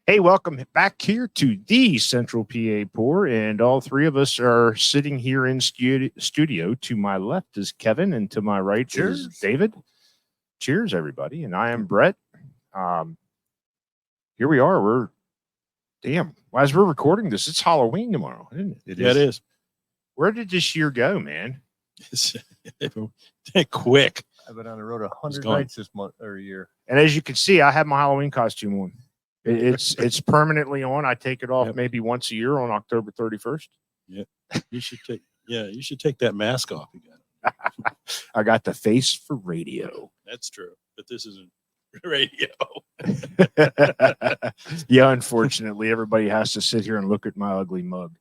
Hey, welcome back here to the Central PA Pour, and all three of us are sitting here in studio. To my left is Kevin, and to my right is David. Cheers, everybody, and I am Brett. Here we are. As we're recording this, it's Halloween tomorrow, isn't it? It is. Where did this year go, man? It's quick. I've been on the road 100 nights this month or year. And as you can see, I have my Halloween costume on. It's permanently on. I take it off maybe once a year on October 31st. Yeah, you should take that mask off again. I got the face for radio. That's true, but this isn't radio. Yeah, unfortunately, everybody has to sit here and look at my ugly mug.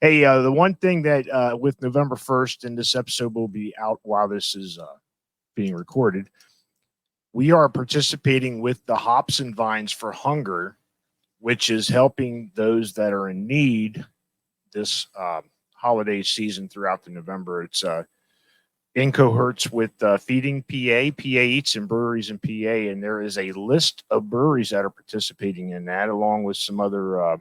Hey, the one thing that with November 1st, and this episode will be out while this is being recorded, we are participating with the Hops and Vines for Hunger, which is helping those that are in need this holiday season throughout the November. It's in cohorts with Feeding PA Eats and Breweries in PA, and there is a list of breweries that are participating in that, along with some other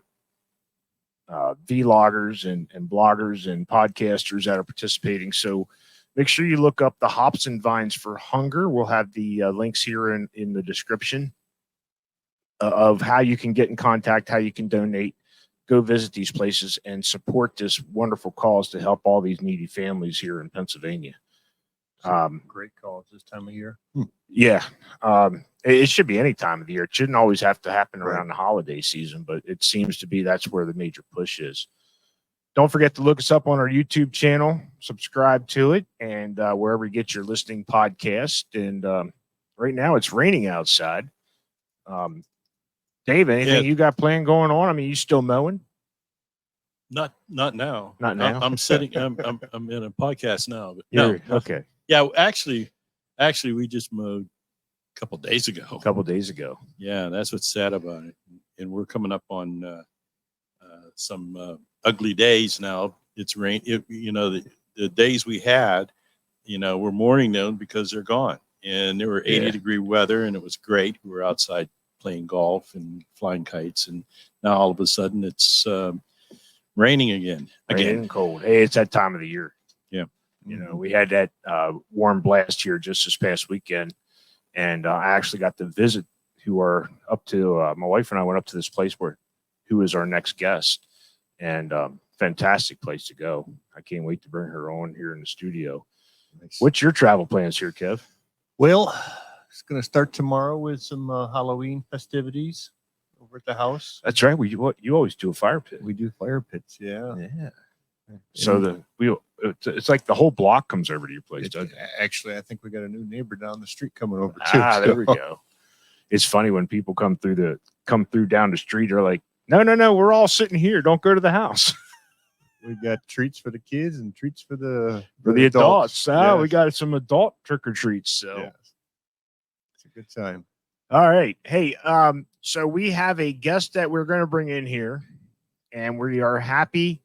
vloggers and bloggers and podcasters that are participating. So make sure you look up the Hops and Vines for Hunger. We'll have the links here in the description of how you can get in contact, how you can donate, go visit these places and support this wonderful cause to help all these needy families here in Pennsylvania. Great cause this time of year. Yeah. It should be any time of the year. It shouldn't always have to happen around the holiday season, but it seems to be that's where the major push is. Don't forget to look us up on our YouTube channel, subscribe to it, and wherever you get your listening podcast. And right now it's raining outside. Dave, anything you got planned going on? I mean, you still mowing? Not now. Not now. I'm sitting. I'm in a podcast now. But no. Okay. Yeah, actually, we just mowed a couple days ago. Yeah, that's what's sad about it. And we're coming up on some ugly days now. It's rain. The days we had, we're mourning them because they're gone. And there were 80-degree weather, and it was great. We were outside playing golf and flying kites, and now all of a sudden it's raining again. Raining and cold. Hey, it's that time of the year. Yeah. We had that warm blast here just this past weekend, and I actually got to visit who are up to my wife and I went up to this place who is our next guest, and fantastic place to go. I can't wait to bring her on here in the studio. Nice. What's your travel plans here, Kev? Well, it's going to start tomorrow with some Halloween festivities over at the house. That's right. You always do a fire pit. We do fire pits. Yeah. So it's like the whole block comes over to your place, doesn't it? Actually, I think we got a new neighbor down the street coming over too. There we go. It's funny when people come through down the street. They're like, no, we're all sitting here. Don't go to the house. We got treats for the kids and treats for the adults. We got some adult trick or treats. So it's a good time. All right. Hey, so we have a guest that we're going to bring in here, and we are happy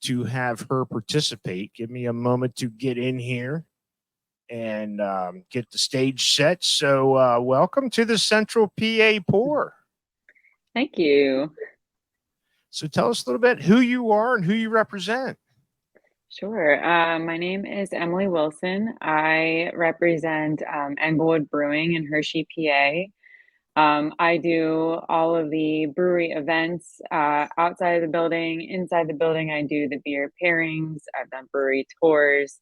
to have her participate. Give me a moment to get in here and get the stage set. So welcome to the Central PA Pour. Thank you. So tell us a little bit who you are and who you represent. Sure. My name is Emily Wilson. I represent Englewood Brewing in Hershey, PA. I do all of the brewery events outside of the building. Inside the building, I do the beer pairings. I've done brewery tours,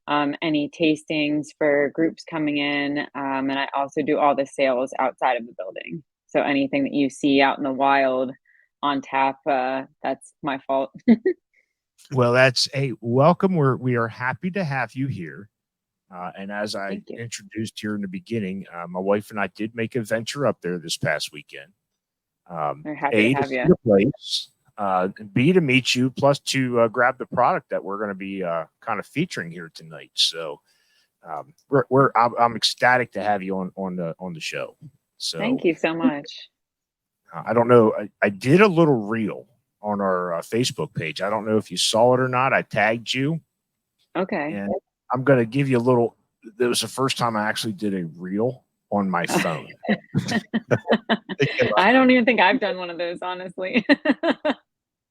any tastings for groups coming in. And I also do all the sales outside of the building. So anything that you see out in the wild on tap, that's my fault. Well, that's welcome. We are happy to have you here. And as I introduced here in the beginning, my wife and I did make a venture up there this past weekend. We're happy to have you. Your place, B, to meet you, plus to grab the product that we're going to be kind of featuring here tonight. So I'm ecstatic to have you on the show. So thank you so much. I don't know. I did a little reel on our Facebook page. I don't know if you saw it or not. I tagged you. Okay. And I'm going to give you a little. It was the first time I actually did a reel on my phone. I don't even think I've done one of those, honestly.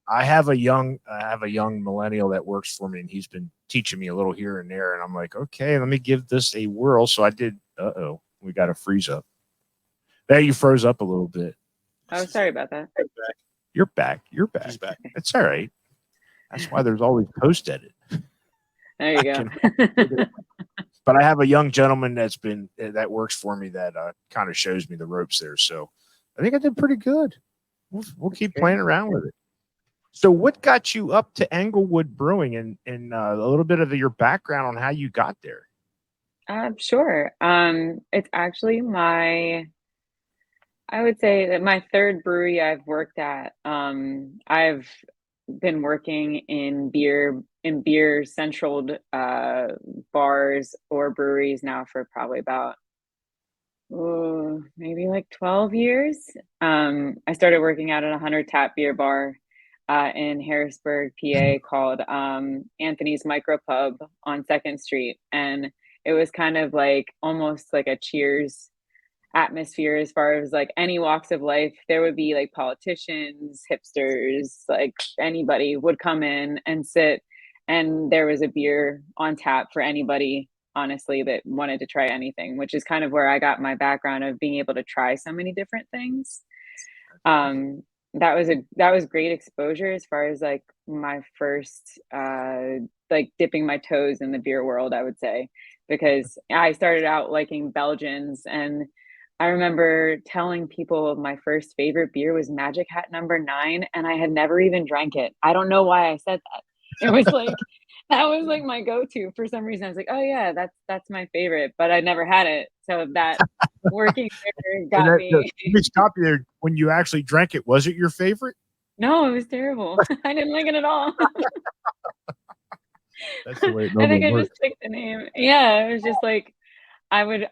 I have a young millennial that works for me, and he's been teaching me a little here and there. And I'm like, okay, let me give this a whirl. So I did. We got a freeze up. There, you froze up a little bit. Oh, sorry about that. You're back. You're back. He's back. It's all right. That's why there's always post edit. There you go. But I have a young gentleman that works for me that kind of shows me the ropes there. So I think I did pretty good. We'll keep playing around with it. So what got you up to Englewood Brewing, and a little bit of your background on how you got there? Sure. It's actually I would say that my third brewery I've worked at. I've been working in beer central bars or breweries now for probably about maybe like 12 years. I started working out at a 100 tap beer bar in Harrisburg, PA, called Anthony's Micropub on 2nd Street. And it was kind of like almost like a Cheers atmosphere as far as like any walks of life. There would be like politicians, hipsters, like anybody would come in and sit, and there was a beer on tap for anybody, honestly, that wanted to try anything, which is kind of where I got my background of being able to try so many different things. That was great exposure as far as like my first like dipping my toes in the beer world, I would say, because I started out liking Belgians, and I remember telling people my first favorite beer was Magic Hat #9, and I had never even drank it. I don't know why I said that. It was like that was like my go-to for some reason. I was like, oh yeah, that's my favorite, but I never had it. So that working there got me. Let me stop you there. When you actually drank it, was it your favorite? No, it was terrible. I didn't like it at all. That's the way it I think normally I works. just picked the name. Yeah, it was just like I would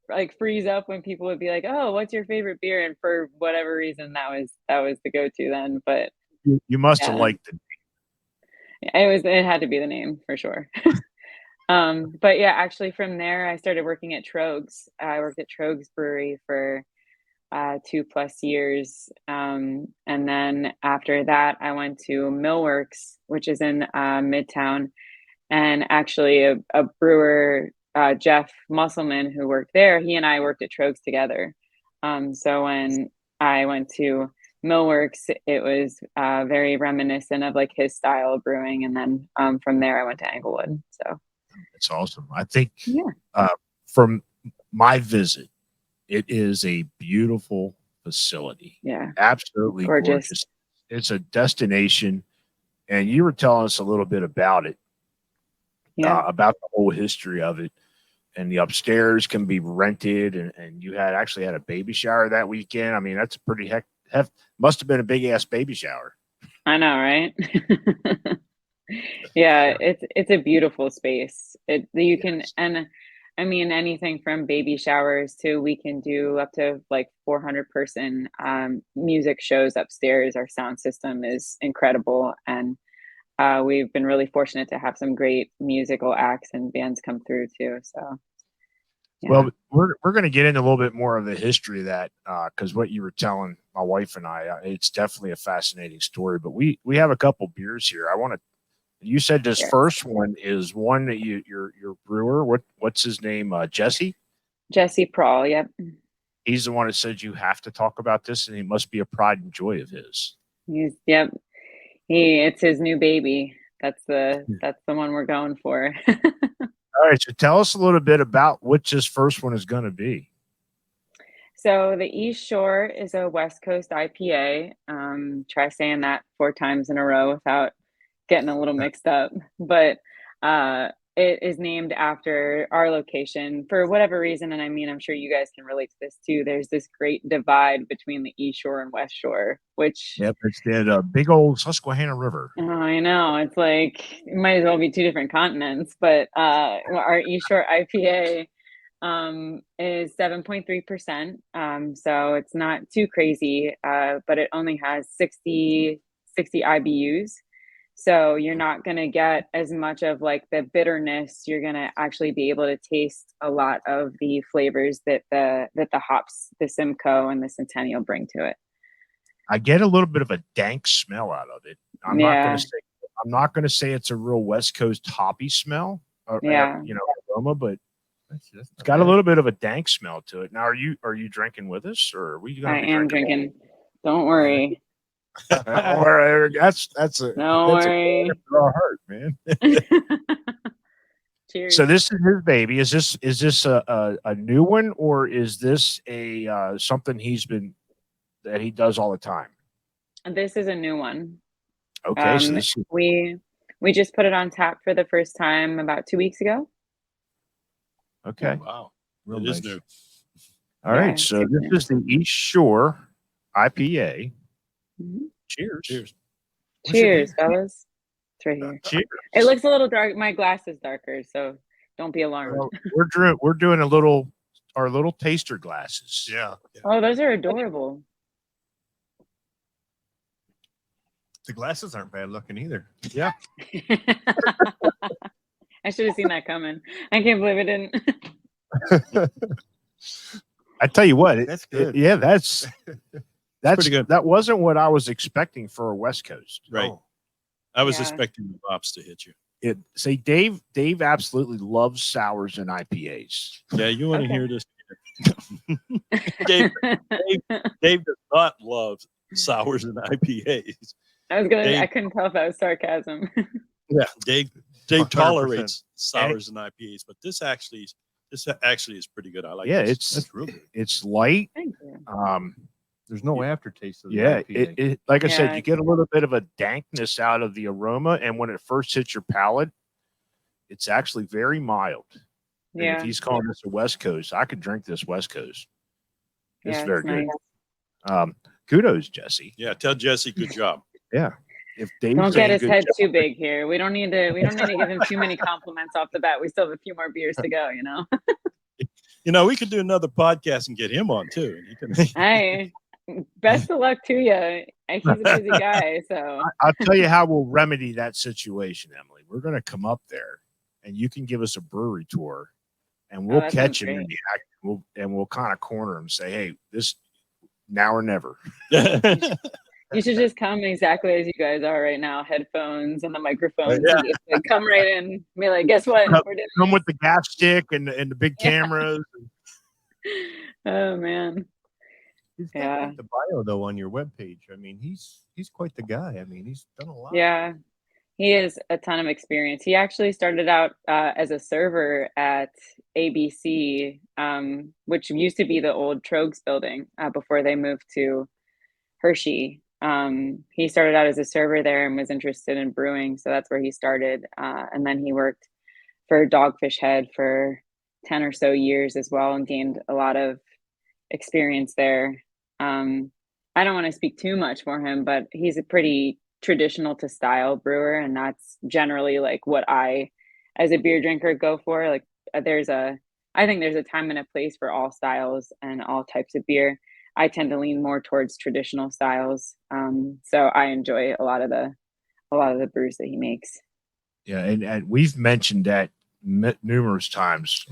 like freeze up when people would be like, "Oh, what's your favorite beer?" And for whatever reason, that was the go-to then. But You must have yeah, liked it. it had to be the name for sure. But yeah, actually from there I started working at Trogs. I worked at Trogs Brewery for 2+ years. And then after that I went to Millworks, which is in Midtown, and actually a brewer, Jeff Musselman, who worked there, he and I worked at Trogs together. So when I went to Millworks, it was very reminiscent of like his style of brewing. And then from there, I went to Englewood. So it's awesome. I think yeah, from my visit, it is a beautiful facility. yeah, Absolutely gorgeous. It's a destination. And you were telling us a little bit about it. Yeah. About the whole history of it, and the upstairs can be rented, and you actually had a baby shower that weekend. I mean, that's a pretty must have been a big ass baby shower. I know, right? Yeah, it's a beautiful space. You can, and I mean anything from baby showers to we can do up to like 400-person music shows upstairs. Our sound system is incredible, and we've been really fortunate to have some great musical acts and bands come through too. So, yeah. Well, we're going to get into a little bit more of the history of that because what you were telling my wife and I, it's definitely a fascinating story. But we have a couple beers here. You said this first one is one that your brewer. What's his name? Jesse Prawl. Yep. He's the one that said you have to talk about this, and he must be a pride and joy of his. Yep. It's his new baby. That's the one we're going for. All right, so tell us a little bit about what this first one is going to be. So the East Shore is a West Coast IPA. Try saying that 4 times in a row without getting a little mixed up. But it is named after our location for whatever reason. And I mean, I'm sure you guys can relate to this too. There's this great divide between the East Shore and West Shore, which it's the big old Susquehanna River. Oh, I know. It's like it might as well be 2 different continents. But our East Shore IPA is 7.3%. So it's not too crazy, but it only has 60 IBUs. So you're not going to get as much of like the bitterness. You're going to actually be able to taste a lot of the flavors that the hops, the Simcoe and the Centennial bring to it. I get a little bit of a dank smell out of it. I'm not going to say it's a real West Coast hoppy smell, aroma, but it's got a little bit of a dank smell to it. Now, are you drinking with us, or are we going to be drinking? Don't worry. That's don't worry. For our heart, man. Cheers. So this is his baby. Is this a new one, or is this a something that he does all the time? This is a new one. Okay, so we just put it on tap for the first time about 2 weeks ago. Okay. Wow. Real It nice. is new. All right. So this is the East Shore IPA. Mm-hmm. Cheers. Cheers, fellas. It's right here. Cheers. It looks a little dark. My glass is darker, so don't be alarmed. Well, we're doing our little taster glasses. Yeah. Oh, those are adorable. The glasses aren't bad looking either. Yeah. I should have seen that coming. I can't believe it didn't. I tell you what, that's good. That's pretty good. That wasn't what I was expecting for a West Coast. Right. Oh. I was expecting the hops to hit you. Dave absolutely loves sours and IPAs. Yeah, you want to Okay. hear this? Dave does not love sours and IPAs. I couldn't tell if that was sarcasm. Yeah, Dave 100%. tolerates sours and IPAs, but this actually is pretty good. I like. Yeah, this. That's real good. it's light. Thank you. There's no aftertaste of the Yeah, IPA. it like I said, Yeah. you get a little bit of a dankness out of the aroma, and when it first hits your palate, it's actually very mild. And Yeah. if he's calling this a West Coast, I could drink this West Coast. It's very good. Nice. Kudos, Jesse. Yeah, tell Jesse good job. Yeah. If Dave Don't get his head too big here. We don't need to give him too many compliments off the bat. We still have a few more beers to go, you know. We could do another podcast and get him on too. And he can... Hey, best of luck to you. He's a busy guy, so I'll tell you how we'll remedy that situation, Emily. We're going to come up there, and you can give us a brewery tour, and we'll that catch sounds him in great. the act, and we'll kind of corner him, say, "Hey, this now or never." you should just come exactly as you guys are right now, headphones and the microphones. Yeah. And just, like, come right in. Be like, guess what? We're doing Come with the gas stick and the big cameras. Oh man. He's got Yeah. quite the bio though on your webpage. I mean, he's quite the guy. I mean, he's done a lot. Yeah. He has a ton of experience. He actually started out as a server at ABC, which used to be the old Trogs building before they moved to Hershey. He started out as a server there and was interested in brewing. So that's where he started. And then he worked for Dogfish Head for 10 or so years as well and gained a lot of experience there. I don't want to speak too much for him, but he's a pretty traditional to style brewer. And that's generally like what I, as a beer drinker, go for. Like I think there's a time and a place for all styles and all types of beer. I tend to lean more towards traditional styles. So I enjoy a lot of the brews that he makes. Yeah, and we've mentioned that numerous times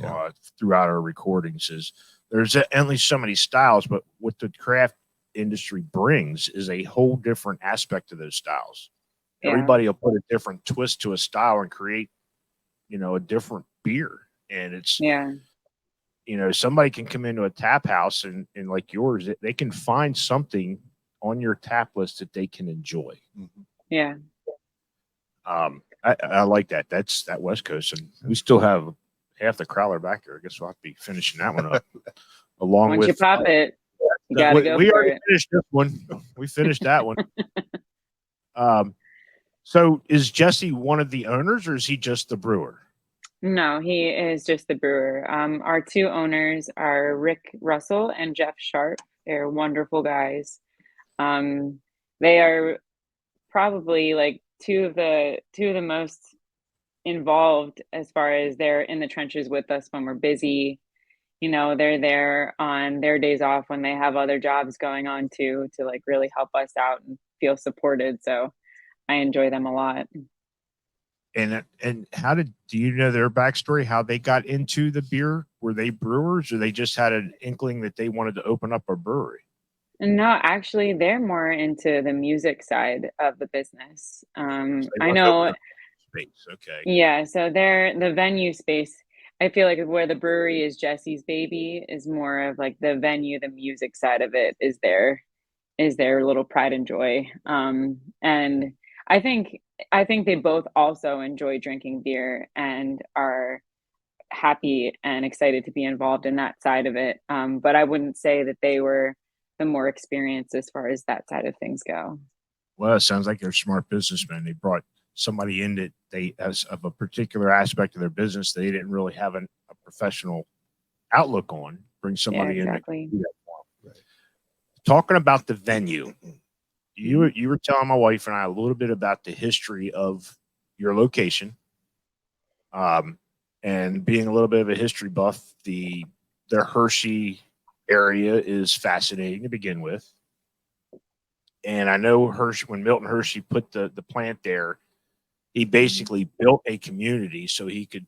throughout our recordings. Is there's only so many styles, but what the craft industry brings is a whole different aspect of those styles. Yeah. Everybody will put a different twist to a style and create, a different beer. And it's somebody can come into a tap house and like yours, they can find something on your tap list that they can enjoy. Mm-hmm. Yeah. I like that. That's that West Coast, and we still have half the crowler back there. I guess we'll have to be finishing that one up. Along Once with you pop it, you gotta go we for already it. finished this one. We finished that one. So is Jesse one of the owners, or is he just the brewer? No, he is just the brewer. Our two owners are Rick Russell and Jeff Sharp. They're wonderful guys. They are probably like two of the most involved as far as they're in the trenches with us when we're busy. They're there on their days off when they have other jobs going on too, to like really help us out and feel supported. So I enjoy them a lot. And do you know their backstory? How they got into the beer? Were they brewers, or they just had an inkling that they wanted to open up a brewery? No, actually, they're more into the music side of the business. So I know. Space. Okay. Yeah, so they're the venue space. I feel like where the brewery is Jesse's baby is more of like the venue, the music side of it is their little pride and joy. And I think they both also enjoy drinking beer and are happy and excited to be involved in that side of it. But I wouldn't say that they were the more experienced as far as that side of things go. Well, it sounds like they're smart businessmen. They brought somebody in that they, as of a particular aspect of their business, they didn't really have a professional outlook on. Bring somebody in. Exactly. Right. Talking about the venue, you were telling my wife and I a little bit about the history of your location, and being a little bit of a history buff, the Hershey area is fascinating to begin with. And I know Hershey, when Milton Hershey put the plant there, he basically built a community so he could,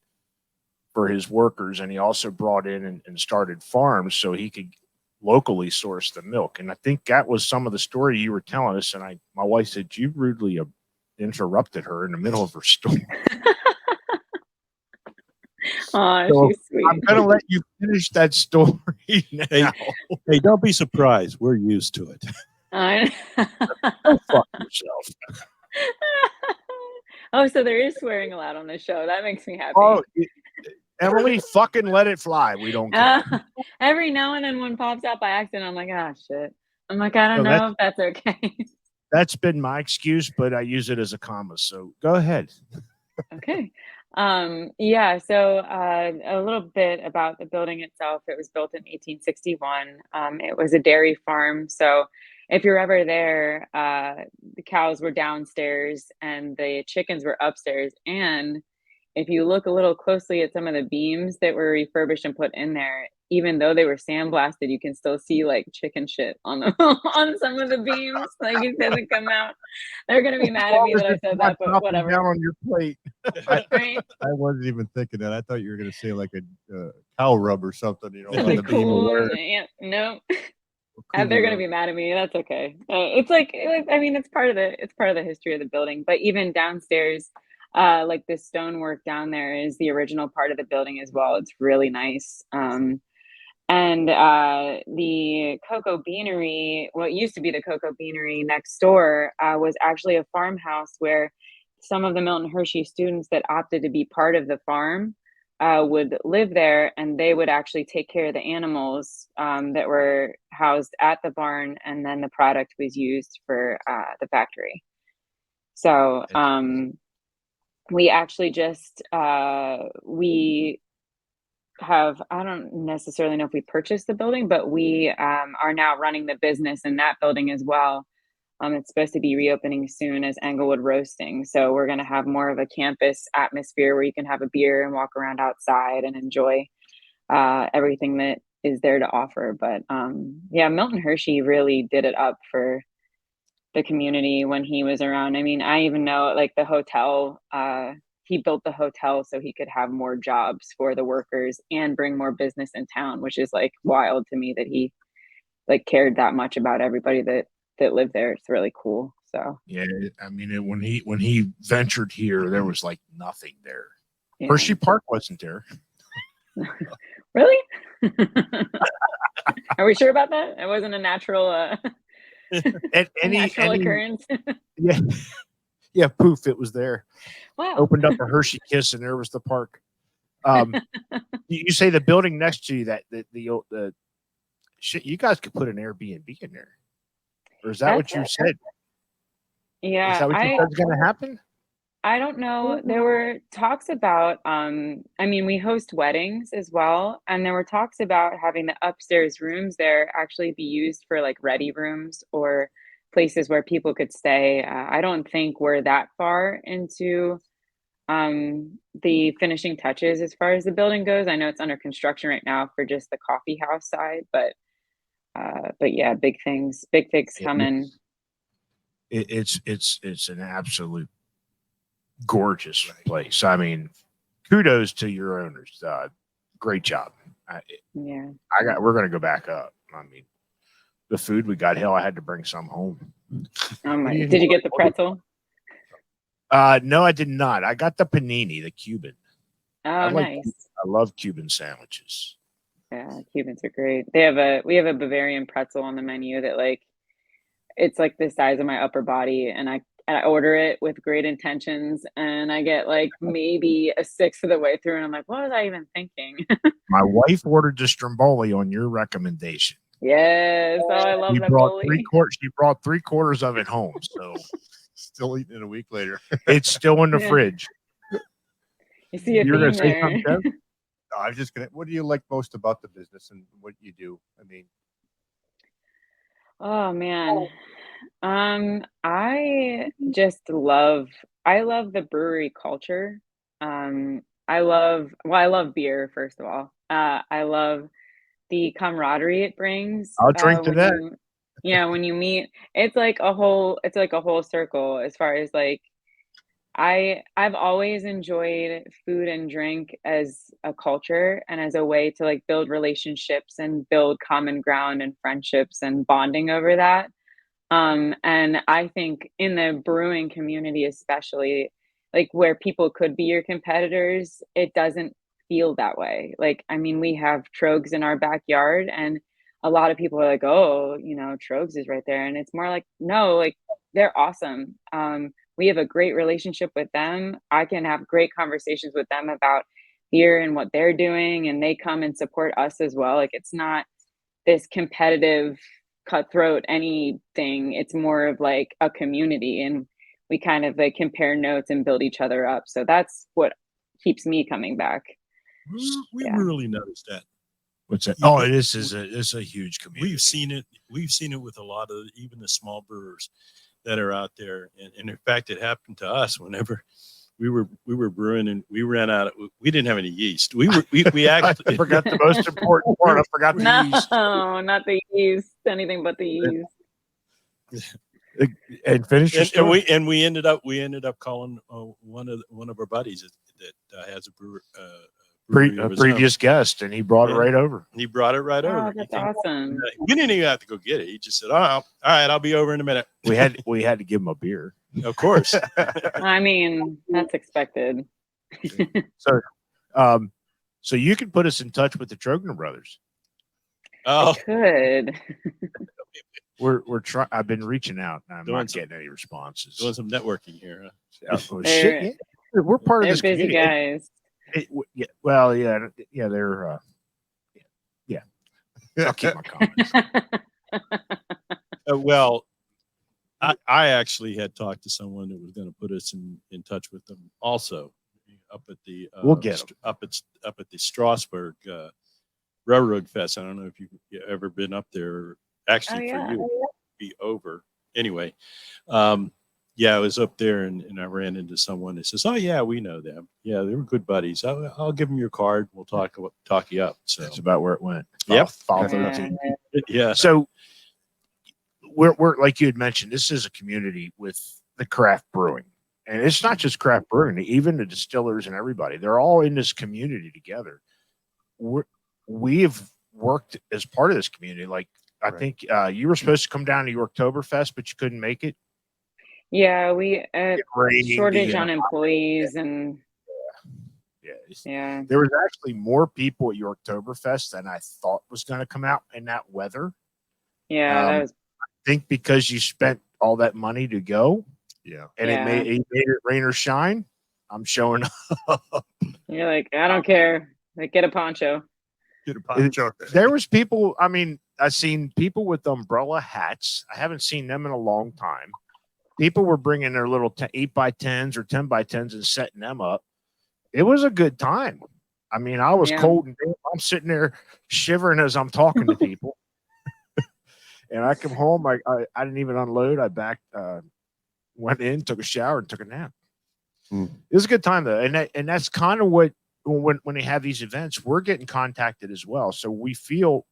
for his workers, and he also brought in and started farms so he could locally source the milk. And I think that was some of the story you were telling us. And my wife said you rudely interrupted her in the middle of her story. Oh, So she's sweet. I'm going to let you finish that story now. Hey, don't be surprised. We're used to it. Go fuck yourself. Oh, so there is swearing allowed on this show. That makes me happy. Oh, Emily, fucking let it fly. We don't care. Every now and then one pops out by accident. I'm like, ah, shit. I'm like, I don't No, know if that's okay. That's been my excuse, but I use it as a comma. So go ahead. Okay. Yeah, so a little bit about the building itself. It was built in 1861. It was a dairy farm. So if you're ever there, the cows were downstairs and the chickens were upstairs. And if you look a little closely at some of the beams that were refurbished and put in there, even though they were sandblasted, you can still see like chicken shit on the on some of the beams. Like it doesn't come out. They're gonna be mad at me that I said that, but whatever. Down on your plate. Right? I wasn't even thinking that. I thought you were going to say like a cow rub or something, you know, on The the beam. cool, yeah, no. They're gonna be mad at me. That's okay. It's like I mean, it's part of the history of the building. But even downstairs, like the stonework down there is the original part of the building as well. It's really nice. And the cocoa beanery, what used to be the cocoa beanery next door, was actually a farmhouse where some of the Milton Hershey students that opted to be part of the farm would live there, and they would actually take care of the animals that were housed at the barn, and then the product was used for the factory. So we actually just we have, I don't necessarily know if we purchased the building, but we are now running the business in that building as well. It's supposed to be reopening soon as Englewood Roasting. So we're going to have more of a campus atmosphere where you can have a beer and walk around outside and enjoy everything that is there to offer. But yeah, Milton Hershey really did it up for the community when he was around. I mean, I even know like the hotel, he built the hotel so he could have more jobs for the workers and bring more business in town, which is like wild to me that he like cared that much about everybody that lived there. It's really cool. So yeah, I mean, when he ventured here, there was like nothing there. yeah. Hershey Park wasn't there. Really? Are we sure about that? It wasn't a natural natural occurrence. Yeah. Yeah, poof, it was there. Wow. Opened up a Hershey Kiss and there was the park. You say the building next to you, that the shit, you guys could put an Airbnb in there. Or is that what you said? Yeah. Is that what you said is going to happen? I don't know. There were talks about, I mean, we host weddings as well. And there were talks about having the upstairs rooms there actually be used for like ready rooms or places where people could stay. I don't think we're that far into the finishing touches as far as the building goes. I know it's under construction right now for just the coffee house side, but yeah, big things coming. it's an absolute gorgeous place. I mean, kudos to your owners. Great job. We're going to go back up. I mean, the food we got, hell, I had to bring some home. Oh my! Did you get the pretzel? No, I did not. I got the panini, the Cuban. Oh, nice. I love Cuban sandwiches. Yeah, Cubans are great. We have a Bavarian pretzel on the menu that it's like the size of my upper body, and I order it with great intentions, and I get like maybe a sixth of the way through, and I'm like, what was I even thinking? My wife ordered the stromboli on your recommendation. Yes, oh, I love that. She brought 3/4 of it home, so still eating it a week later. It's still in the fridge. You see a theme there. No, I was just gonna. What do you like most about the business and what you do? I mean, oh man, I love the brewery culture. I love beer, first of all. I love the camaraderie it brings. I'll drink to that. When you meet, it's like a whole circle as far as like I've always enjoyed food and drink as a culture and as a way to like build relationships and build common ground and friendships and bonding over that. And I think in the brewing community, especially like where people could be your competitors, it doesn't feel that way. Like, I mean, we have Trogs in our backyard, and a lot of people are like, oh, Trogs is right there. And it's more like, no, like they're awesome. We have a great relationship with them. I can have great conversations with them about beer and what they're doing, and they come and support us as well. Like, it's not this competitive, cutthroat anything. It's more of like a community, and we kind of like compare notes and build each other up. So that's what keeps me coming back. We really noticed that. What's that? Oh, this is a huge community. We've seen it with a lot of even the small brewers that are out there. And in fact, it happened to us whenever we were brewing and we ran out. We didn't have any yeast. We actually I forgot the most important part. I forgot the yeast. No, not the yeast. Anything but the yeast. And finish your story. And we ended up calling one of our buddies that has a brewer. A previous guest, and he brought it right over. He brought it right over. That's awesome. We didn't even have to go get it. He just said, "Oh, all right, I'll be over in a minute." We had to give him a beer, of course. I mean, that's expected. So you can put us in touch with the Trogner brothers. Oh, I could. We're trying. I've been reaching out. I'm not getting any responses. Doing some networking here. Huh? Shit, yeah. We're part of this busy community. Guys. They're I'll keep my comments. Well, I actually had talked to someone that was going to put us in touch with them also up at the we'll get them. up at the Strasbourg Railroad Fest. I don't know if you've ever been up there. Actually, for you, be over anyway. I was up there and I ran into someone that says, "Oh yeah, we know them. Yeah, they were good buddies. I'll give them your card. We'll talk you up." So that's about where it went. Yep. Fall 13. Yeah. So we're like you had mentioned, this is a community with the craft brewing, and it's not just craft brewing. Even the distillers and everybody, they're all in this community together. We've worked as part of this community. Like I think you were supposed to come down to Oktoberfest, but you couldn't make it. Yeah, we shortage on employees and there was actually more people at Oktoberfest than I thought was going to come out in that weather. Yeah, I think because you spent all that money to go. Yeah, and it made it rain or shine. I'm showing up. You're like, I don't care. Like, get a poncho. Get a poncho. There was people. I mean, I've seen people with umbrella hats. I haven't seen them in a long time. People were bringing their little 8x10s or 10x10s and setting them up. It was a good time. I mean, I was cold and damp. I'm sitting there shivering as I'm talking to people. And I come home. I didn't even unload. I went in, took a shower, and took a nap. It was a good time though, and that's kind of what when they have these events, we're getting contacted as well. So we feel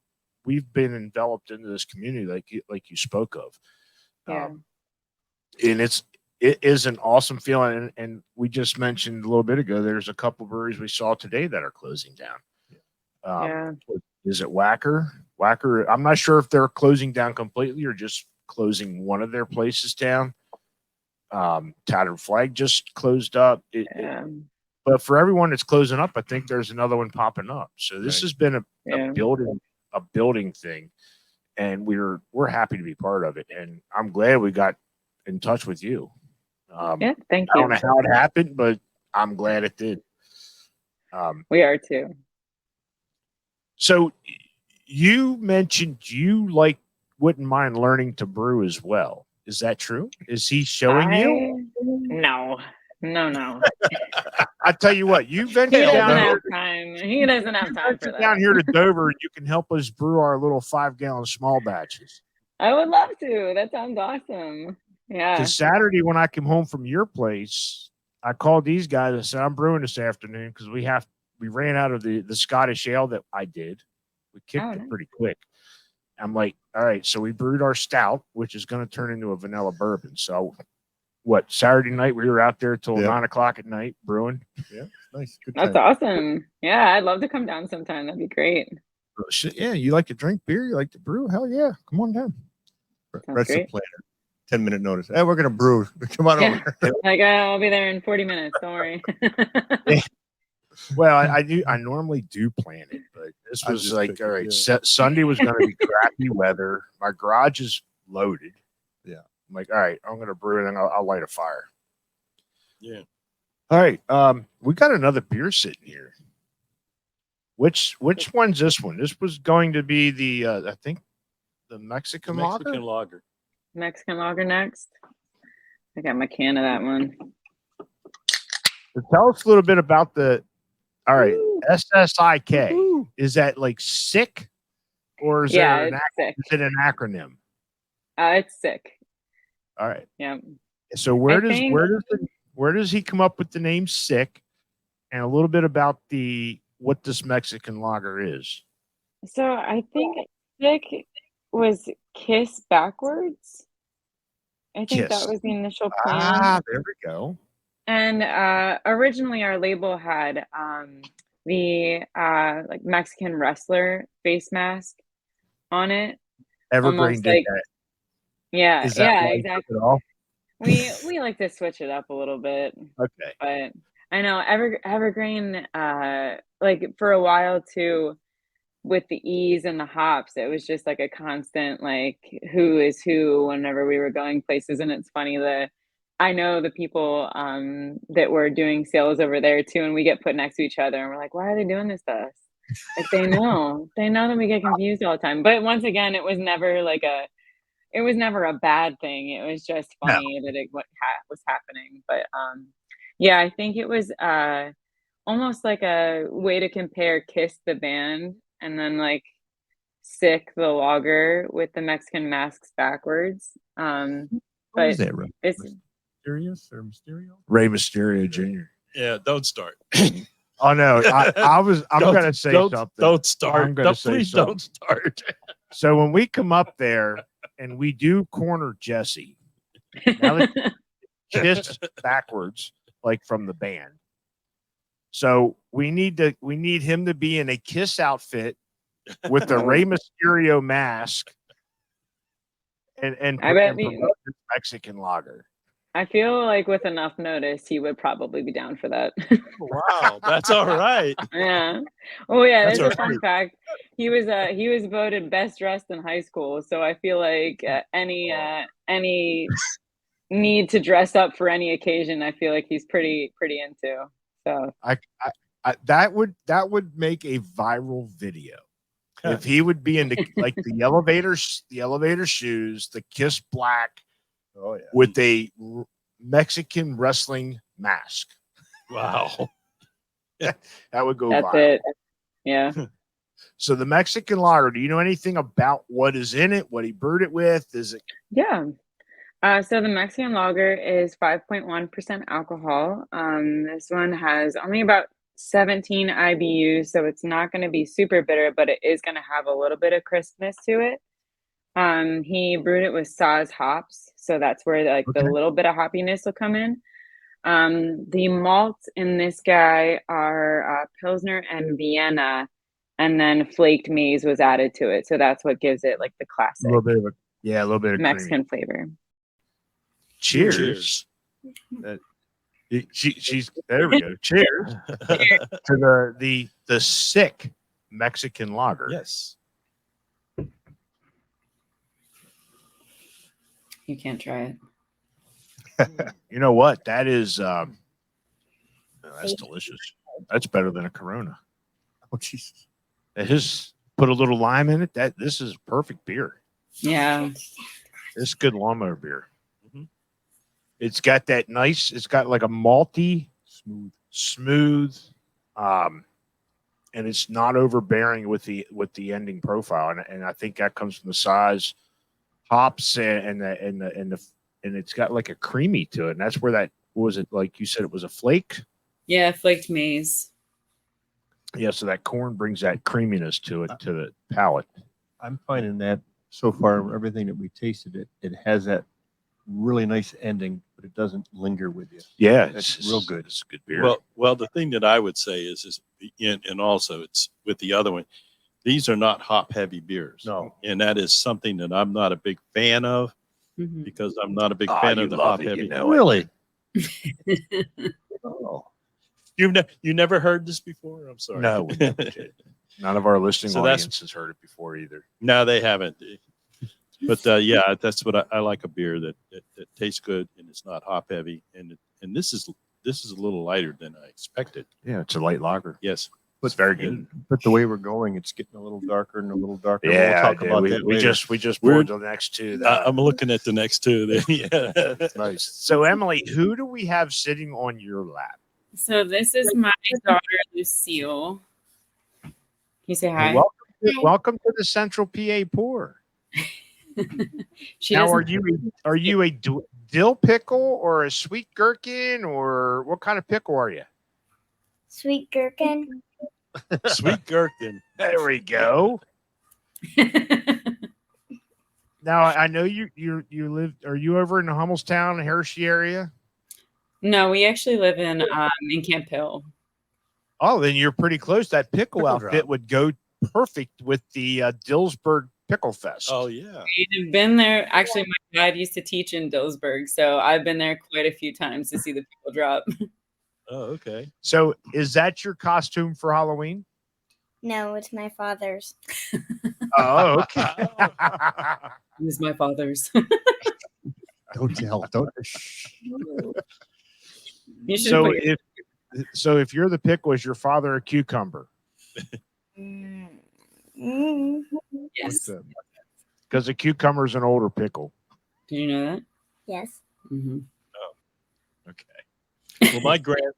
we've been enveloped into this community, like you spoke of. it is an awesome feeling. And we just mentioned a little bit ago, there's a couple breweries we saw today that are closing down. Is it Whacker? I'm not sure if they're closing down completely or just closing one of their places down. Tattered Flag just closed up. But for everyone that's closing up, I think there's another one popping up. So this has been a building thing, and we're happy to be part of it. And I'm glad we got in touch with you. Thank you. I don't know how it happened, but I'm glad it did. We are too. So you mentioned you wouldn't mind learning to brew as well. Is that true? Is he showing you? No. I tell you what, you venture He down doesn't here. have time. He doesn't have time for that. Down here to Dover, and you can help us brew our little 5-gallon small batches. I would love to. That sounds awesome. Yeah. Because Saturday when I came home from your place, I called these guys and said, I'm brewing this afternoon because we ran out of the Scottish ale that I did. We kicked it pretty quick. I'm like, all right, so we brewed our stout, which is going to turn into a vanilla bourbon. So Saturday night we were out there till 9:00 at night brewing. Yeah, nice. Good That's time. awesome. Yeah, I'd love to come down sometime. That'd be great. Yeah, you like to drink beer? You like to brew? Hell yeah. Come on down. That's the planner. 10-minute notice. Hey, we're going to brew. Come on over. Like, I'll be there in 40 minutes. Don't worry. Well, I normally do plan it, but this was like, all right, Sunday was going to be crappy weather. My garage is loaded. Yeah. I'm like, all right, I'm going to brew it and I'll light a fire. Yeah. All right. We got another beer sitting here. Which one's this one? This was going to be the, I think the Mexican lager. Mexican lager next. I got my can of that one. So tell us a little bit about all right, SSIK. Woo. Is that like sick, or is is it an acronym? It's sick. All right. Yeah. So where does he come up with the name sick, and a little bit about what this Mexican lager is? So I think sick was kiss backwards. I think that was the initial plan. There we go. And originally our label had the like Mexican wrestler face mask on it. Evergreen did that. Yeah, exactly. We like to switch it up a little bit. Okay. But I know Evergreen like for a while too, with the E's and the hops, it was just like a constant like who is who whenever we were going places. And it's funny I know the people that were doing sales over there too, and we get put next to each other and we're like, why are they doing this to us? Like they know that we get confused all the time. But once again, it was never a bad thing. It was just funny that what was happening. But I think it was almost like a way to compare Kiss the band and then like Sick the lager with the Mexican masks backwards. What but is that, it's Mysterio? Rey Mysterio Jr. Yeah, don't start. Oh no, I'm gonna say something. Don't start. Please don't start. So when we come up there and we do corner Jesse, now that Kiss backwards, like from the band. So we need him to be in a Kiss outfit with the Rey Mysterio mask and Mexican lager. I feel like with enough notice, he would probably be down for that. Wow, that's all right. Yeah. Oh yeah, there's a fun fact. He was voted best dressed in high school. So I feel like any need to dress up for any occasion, I feel like he's pretty into. So I that would make a viral video if he would be in the elevator shoes, the Kiss black. Oh yeah, with a Mexican wrestling mask. Wow, that would go That's viral. it. Yeah. So the Mexican lager, do you know anything about what is in it? What he brewed it with? Is it? Yeah. So the Mexican lager is 5.1% alcohol. This one has only about 17 IBUs, so it's not going to be super bitter, but it is going to have a little bit of crispness to it. He brewed it with Saz hops, so that's where the little bit of hoppiness will come in. The malts in this guy are Pilsner and Vienna, and then flaked maize was added to it, so that's what gives it like the classic A little bit of Mexican creamy. flavor. Cheers. She's there. We go. Cheers to the sick Mexican lager. Yes. You can't try it. You know what? That is that's delicious. That's better than a Corona. Oh, Jesus. Just put a little lime in it. This is perfect beer. Yeah. It's good lawnmower beer. Mm-hmm. It's got that nice. It's got like a malty, smooth, and it's not overbearing with the ending profile. And I think that comes from the size, hops, and it's got like a creamy to it. And that's where that what was it like you said it was a flake. Yeah, flaked maize. Yeah, so that corn brings that creaminess to it, to the palate. I'm finding that so far, everything that we tasted, it has that really nice ending, but it doesn't linger with you. Yeah, it's real good. It's a good beer. Well, the thing that I would say is and also it's with the other one, these are not hop heavy beers. No. And that is something that I'm not a big fan of because I'm not a big fan of the hop heavy. Really? Oh. You never heard this before? I'm sorry. No, we never did. None of our listening audience has heard it before either. No, they haven't. But yeah, that's what I like, a beer that tastes good and it's not hop heavy, and this is a little lighter than I expected. Yeah, it's a light lager. Yes, it's very good. But the way we're going, it's getting a little darker and a little darker. Yeah, we'll talk about that we later. just poured the next two. I'm looking at the next two. Yeah, nice. So Emily, who do we have sitting on your lap? So this is my daughter Lucille. Can you say hi? Welcome to the Central PA Pour. Now, are you a dill pickle or a sweet gherkin, or what kind of pickle are you? Sweet gherkin. Sweet gherkin. There we go. Now I know you live. Are you over in the Hummelstown, Hershey area? No, we actually live in Camp Hill. Oh, then you're pretty close. That pickle outfit would go perfect with the Dillsburg Pickle Fest. Oh yeah, I've been there. Actually, my dad used to teach in Dillsburg, so I've been there quite a few times to see the pickle drop. Oh, okay. So, is that your costume for Halloween? No, it's my father's. Oh, okay. It was my father's. Don't tell. Don't. You should So if you're the pickle, is your father a cucumber? Yes. Because a cucumber is an older pickle. Did you know that? Yes. Mm-hmm. Oh, okay. Well,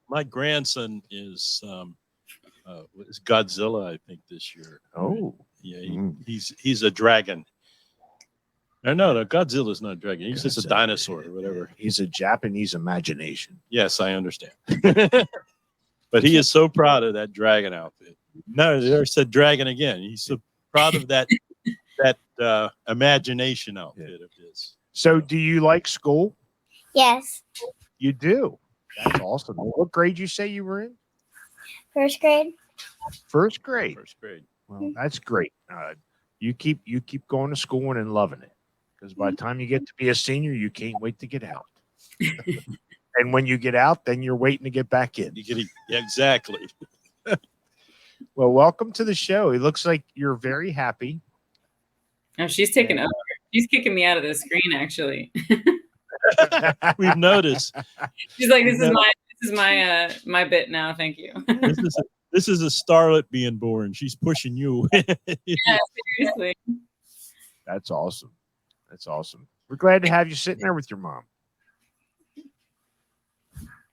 my grandson is Godzilla, I think, this year. Oh, yeah, he's a dragon. No, Godzilla's not a dragon. He's just a dinosaur or whatever. He's a Japanese imagination. Yes, I understand. But he is so proud of that dragon outfit. No, there said dragon again. He's so proud of that imagination outfit of his. So, do you like school? Yes. You do. That's awesome. What grade you say you were in? First grade. First grade. First grade. Well, that's great. You keep going to school and loving it, because by the time you get to be a senior, you can't wait to get out. And when you get out, then you're waiting to get back in. Exactly. Well, welcome to the show. It looks like you're very happy. Oh, she's taking over. She's kicking me out of the screen, actually. We've noticed. She's like, "This is my bit now. Thank you." This is a starlet being born. She's pushing you. Yeah, seriously. That's awesome. That's awesome. We're glad to have you sitting there with your mom.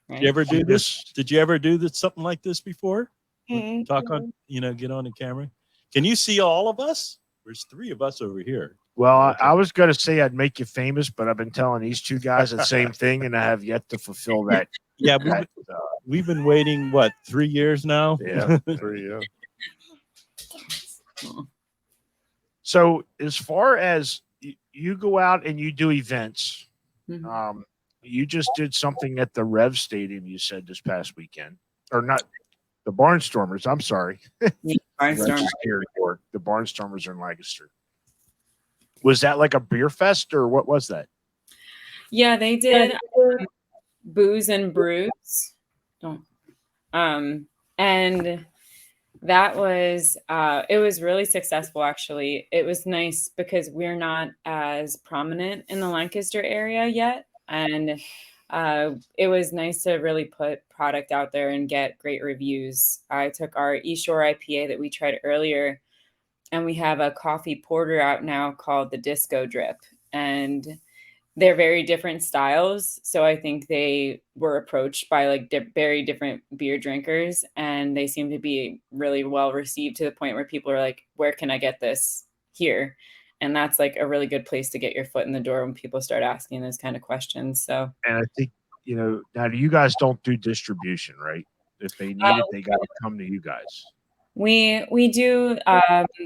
Did you ever do this? Did you ever do this, something like this before? Mm-mm. Talk on, get on the camera. Can you see all of us? There's three of us over here. Well, I was going to say I'd make you famous, but I've been telling these two guys the same thing, and I have yet to fulfill that. Yeah, we've been waiting, 3 years now? Yeah, 3 years. So as far as you go out and you do events. Mhm. You just did something at the Rev Stadium, you said, this past weekend. Or not, the Barnstormers. I'm sorry. Yeah, Barnstorm. The Barnstormers are in Lancaster. Was that like a beer fest or what was that? Yeah, they did booze and brews. Don't. And that was it was really successful actually. It was nice because we're not as prominent in the Lancaster area yet. And it was nice to really put product out there and get great reviews. I took our East Shore IPA that we tried earlier, and we have a coffee porter out now called the Disco Drip. And they're very different styles. So I think they were approached by like very different beer drinkers, and they seem to be really well received to the point where people are like, where can I get this here? And that's like a really good place to get your foot in the door when people start asking those kind of questions. So, and I think, now you guys don't do distribution, right? If they need it, they got to come to you guys. We do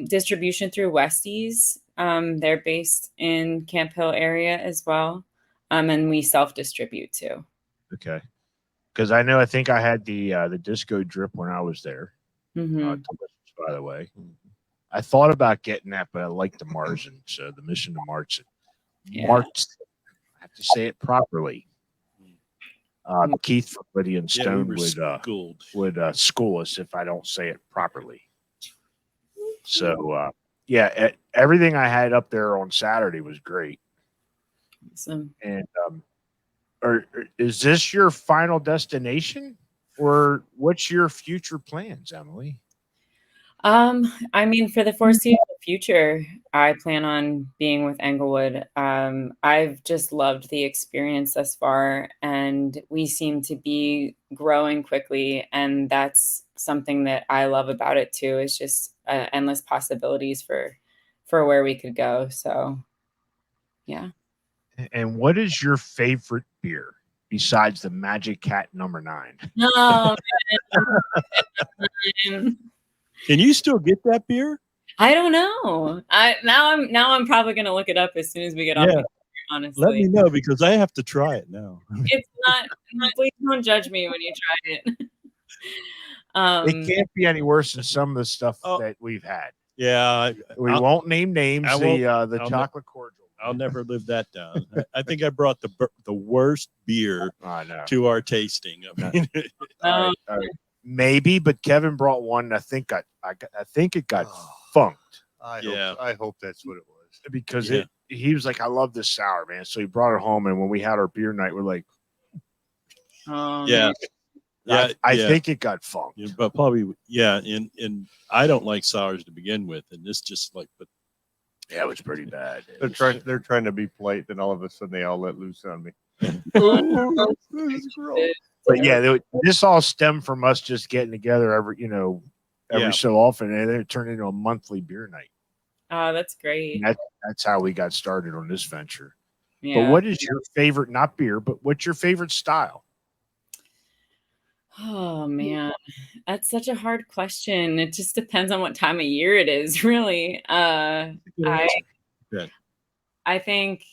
distribution through Westies. They're based in Camp Hill area as well. And we self-distribute too. Okay. Because I think I had the Disco Drip when I was there. Delicious, by the way. I thought about getting that, but I like the Marzen, so the Mission to Marzen. Yeah. Marzen. I have to say it properly. Keith from Lydia and Stone would school us if I don't say it properly. So everything I had up there on Saturday was great. Awesome. And is this your final destination, or what's your future plans, Emily? I mean, for the foreseeable future, I plan on being with Englewood. I've just loved the experience thus far, and we seem to be growing quickly. And that's something that I love about it too, is just endless possibilities for where we could go. So, yeah. And what is your favorite beer besides the Magic Cat number 9? No, man. Can you still get that beer? I don't know. Now I'm probably gonna look it up as soon as we get off. Here, honestly, let me know because I have to try it now. It's not. Please don't judge me when you try it. It can't be any worse than some of the stuff that we've had. Yeah, we won't name names. The chocolate cordial. I'll never live that down. I think I brought the worst beer to our tasting. I mean, all right. Maybe, but Kevin brought one. I think it got funked. I hope that's what it was. Because he was like, I love this sour, man. So he brought it home, and when we had our beer night, we're like, I think it got funked. Yeah, but probably, and I don't like sours to begin with, and this just like, but it was pretty bad. They're trying to be polite, then all of a sudden they all let loose on me. But this all stemmed from us just getting together every so often, and then it turned into a monthly beer night. Oh, that's great. And that's how we got started on this venture. Yeah. But what is your favorite, not beer, but what's your favorite style? Oh man, that's such a hard question. It just depends on what time of year it is, really. I think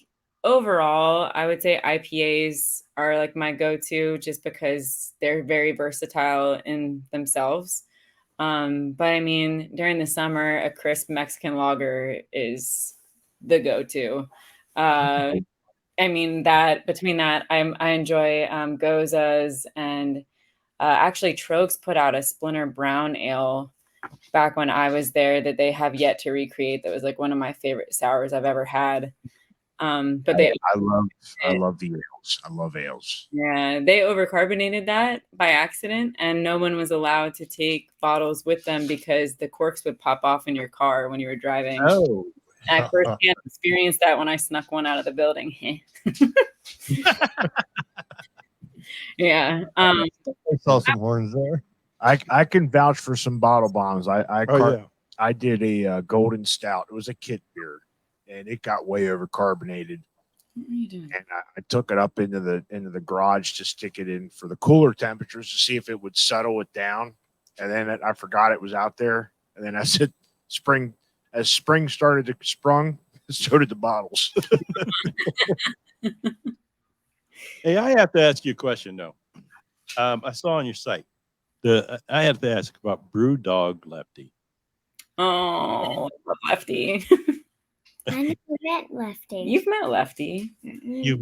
overall, I would say IPAs are like my go-to just because they're very versatile in themselves. But I mean, during the summer, a crisp Mexican lager is the go-to. I mean, between that, I enjoy Gozas, and actually Trogs put out a Splinter Brown Ale back when I was there that they have yet to recreate. That was like one of my favorite sours I've ever had. But I love the ales. I love ales. Yeah, they overcarbonated that by accident, and no one was allowed to take bottles with them because the corks would pop off in your car when you were driving. Oh, I first experienced that when I snuck one out of the building. Yeah. I saw some horns there. I can vouch for some bottle bombs. I did a golden stout. It was a kit beer, and it got way overcarbonated. What are you doing? And I took it up into the garage to stick it in for the cooler temperatures to see if it would settle it down. And then I forgot it was out there. And then I said, spring started to So did the bottles. Hey, I have to ask you a question though. I saw on your site. I have to ask about Brew Dog Lefty. Oh, Lefty. I never met Lefty. You've met Lefty. You've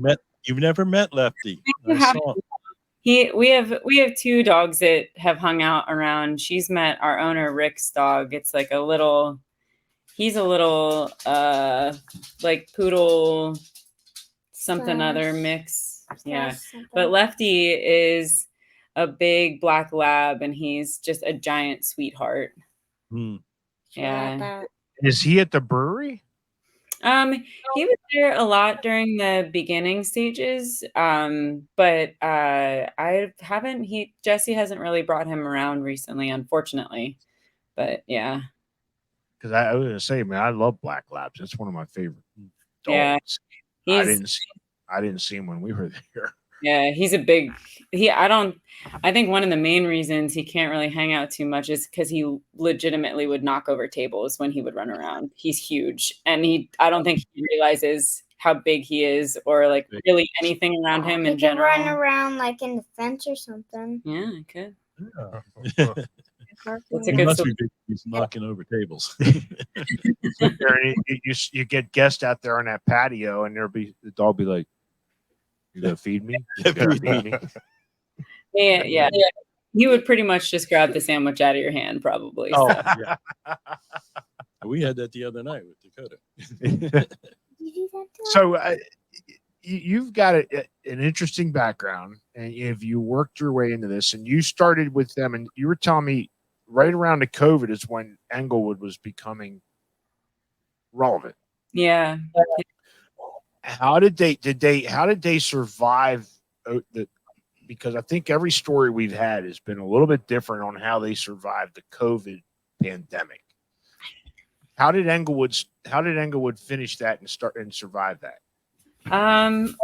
never met Lefty. You I haven't. saw. We have two dogs that have hung out around. She's met our owner Rick's dog. It's like he's a little like poodle something Slash. other mix. Yeah. Something. But Lefty is a big black lab and he's just a giant sweetheart. Yeah. Is he at the brewery? He was there a lot during the beginning stages. But Jesse hasn't really brought him around recently, unfortunately. But yeah. Because I was gonna say, man, I love black labs. That's one of my favorite dogs. Yeah. I didn't see him when we were there. Yeah, he's a big I think one of the main reasons he can't really hang out too much is because he legitimately would knock over tables when he would run around. He's huge. And I don't think he realizes how big he is or like really anything around him in general. Run around like in the fence or something. Yeah, I could. Yeah. That's a He good must be big. He's knocking over tables. You get guests out there on that patio, and the dog be like, "You gonna feed me? You gonna feed me?" Yeah. He would pretty much just grab the sandwich out of your hand, probably. Oh, So. yeah. We had that the other night with Dakota. Did you do that to So you've got an interesting background, and if you worked your way into this, and you started with them, and you were telling me right around the COVID is when Englewood was becoming relevant. Yeah. How did they survive because I think every story we've had has been a little bit different on how they survived the COVID pandemic. How did Englewood finish that and survive that? It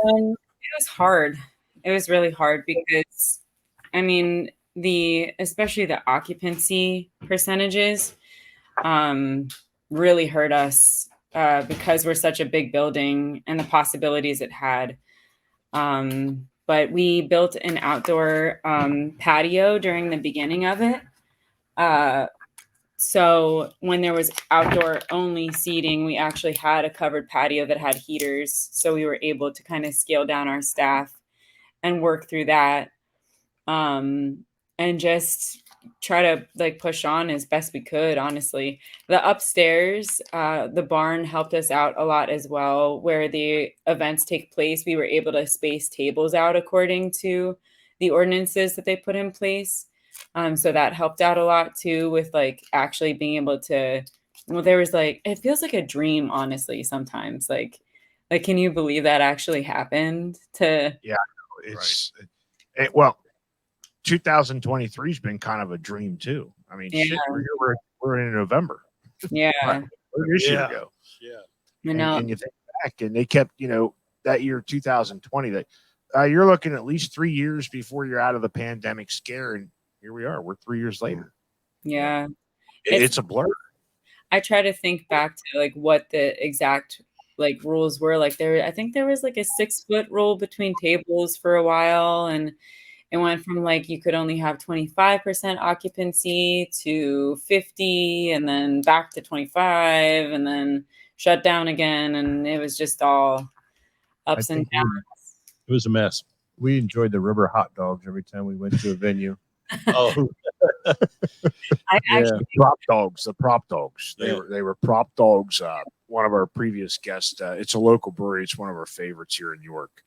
was hard. It was really hard because, I mean, especially the occupancy percentages really hurt us because we're such a big building and the possibilities it had. But we built an outdoor patio during the beginning of it. So when there was outdoor only seating, we actually had a covered patio that had heaters. So we were able to kind of scale down our staff and work through that. And just try to like push on as best we could, honestly. The upstairs, the barn helped us out a lot as well. Where the events take place, we were able to space tables out according to the ordinances that they put in place. So that helped out a lot too with like actually being able to, there was like, it feels like a dream, honestly, sometimes. Like can you believe that actually happened to? Yeah, it's well, 2023 has been kind of a dream too. I mean, shit, we're in November. Yeah. This year ago. Yeah. I know. And you think back, and they kept, that year 2020, that you're looking at least 3 years before you're out of the pandemic scare, and here we are. We're 3 years later. Yeah. It's a blur. I try to think back to like what the exact like rules were. Like I think there was like a 6-foot rule between tables for a while, and it went from like you could only have 25% occupancy to 50, and then back to 25, and then shut down again, and it was just all ups and downs. It was a mess. We enjoyed the rubber hot dogs every time we went to a venue. Oh, Actually, The prop dogs. They were prop dogs. One of our previous guests. It's a local brewery. It's one of our favorites here in York.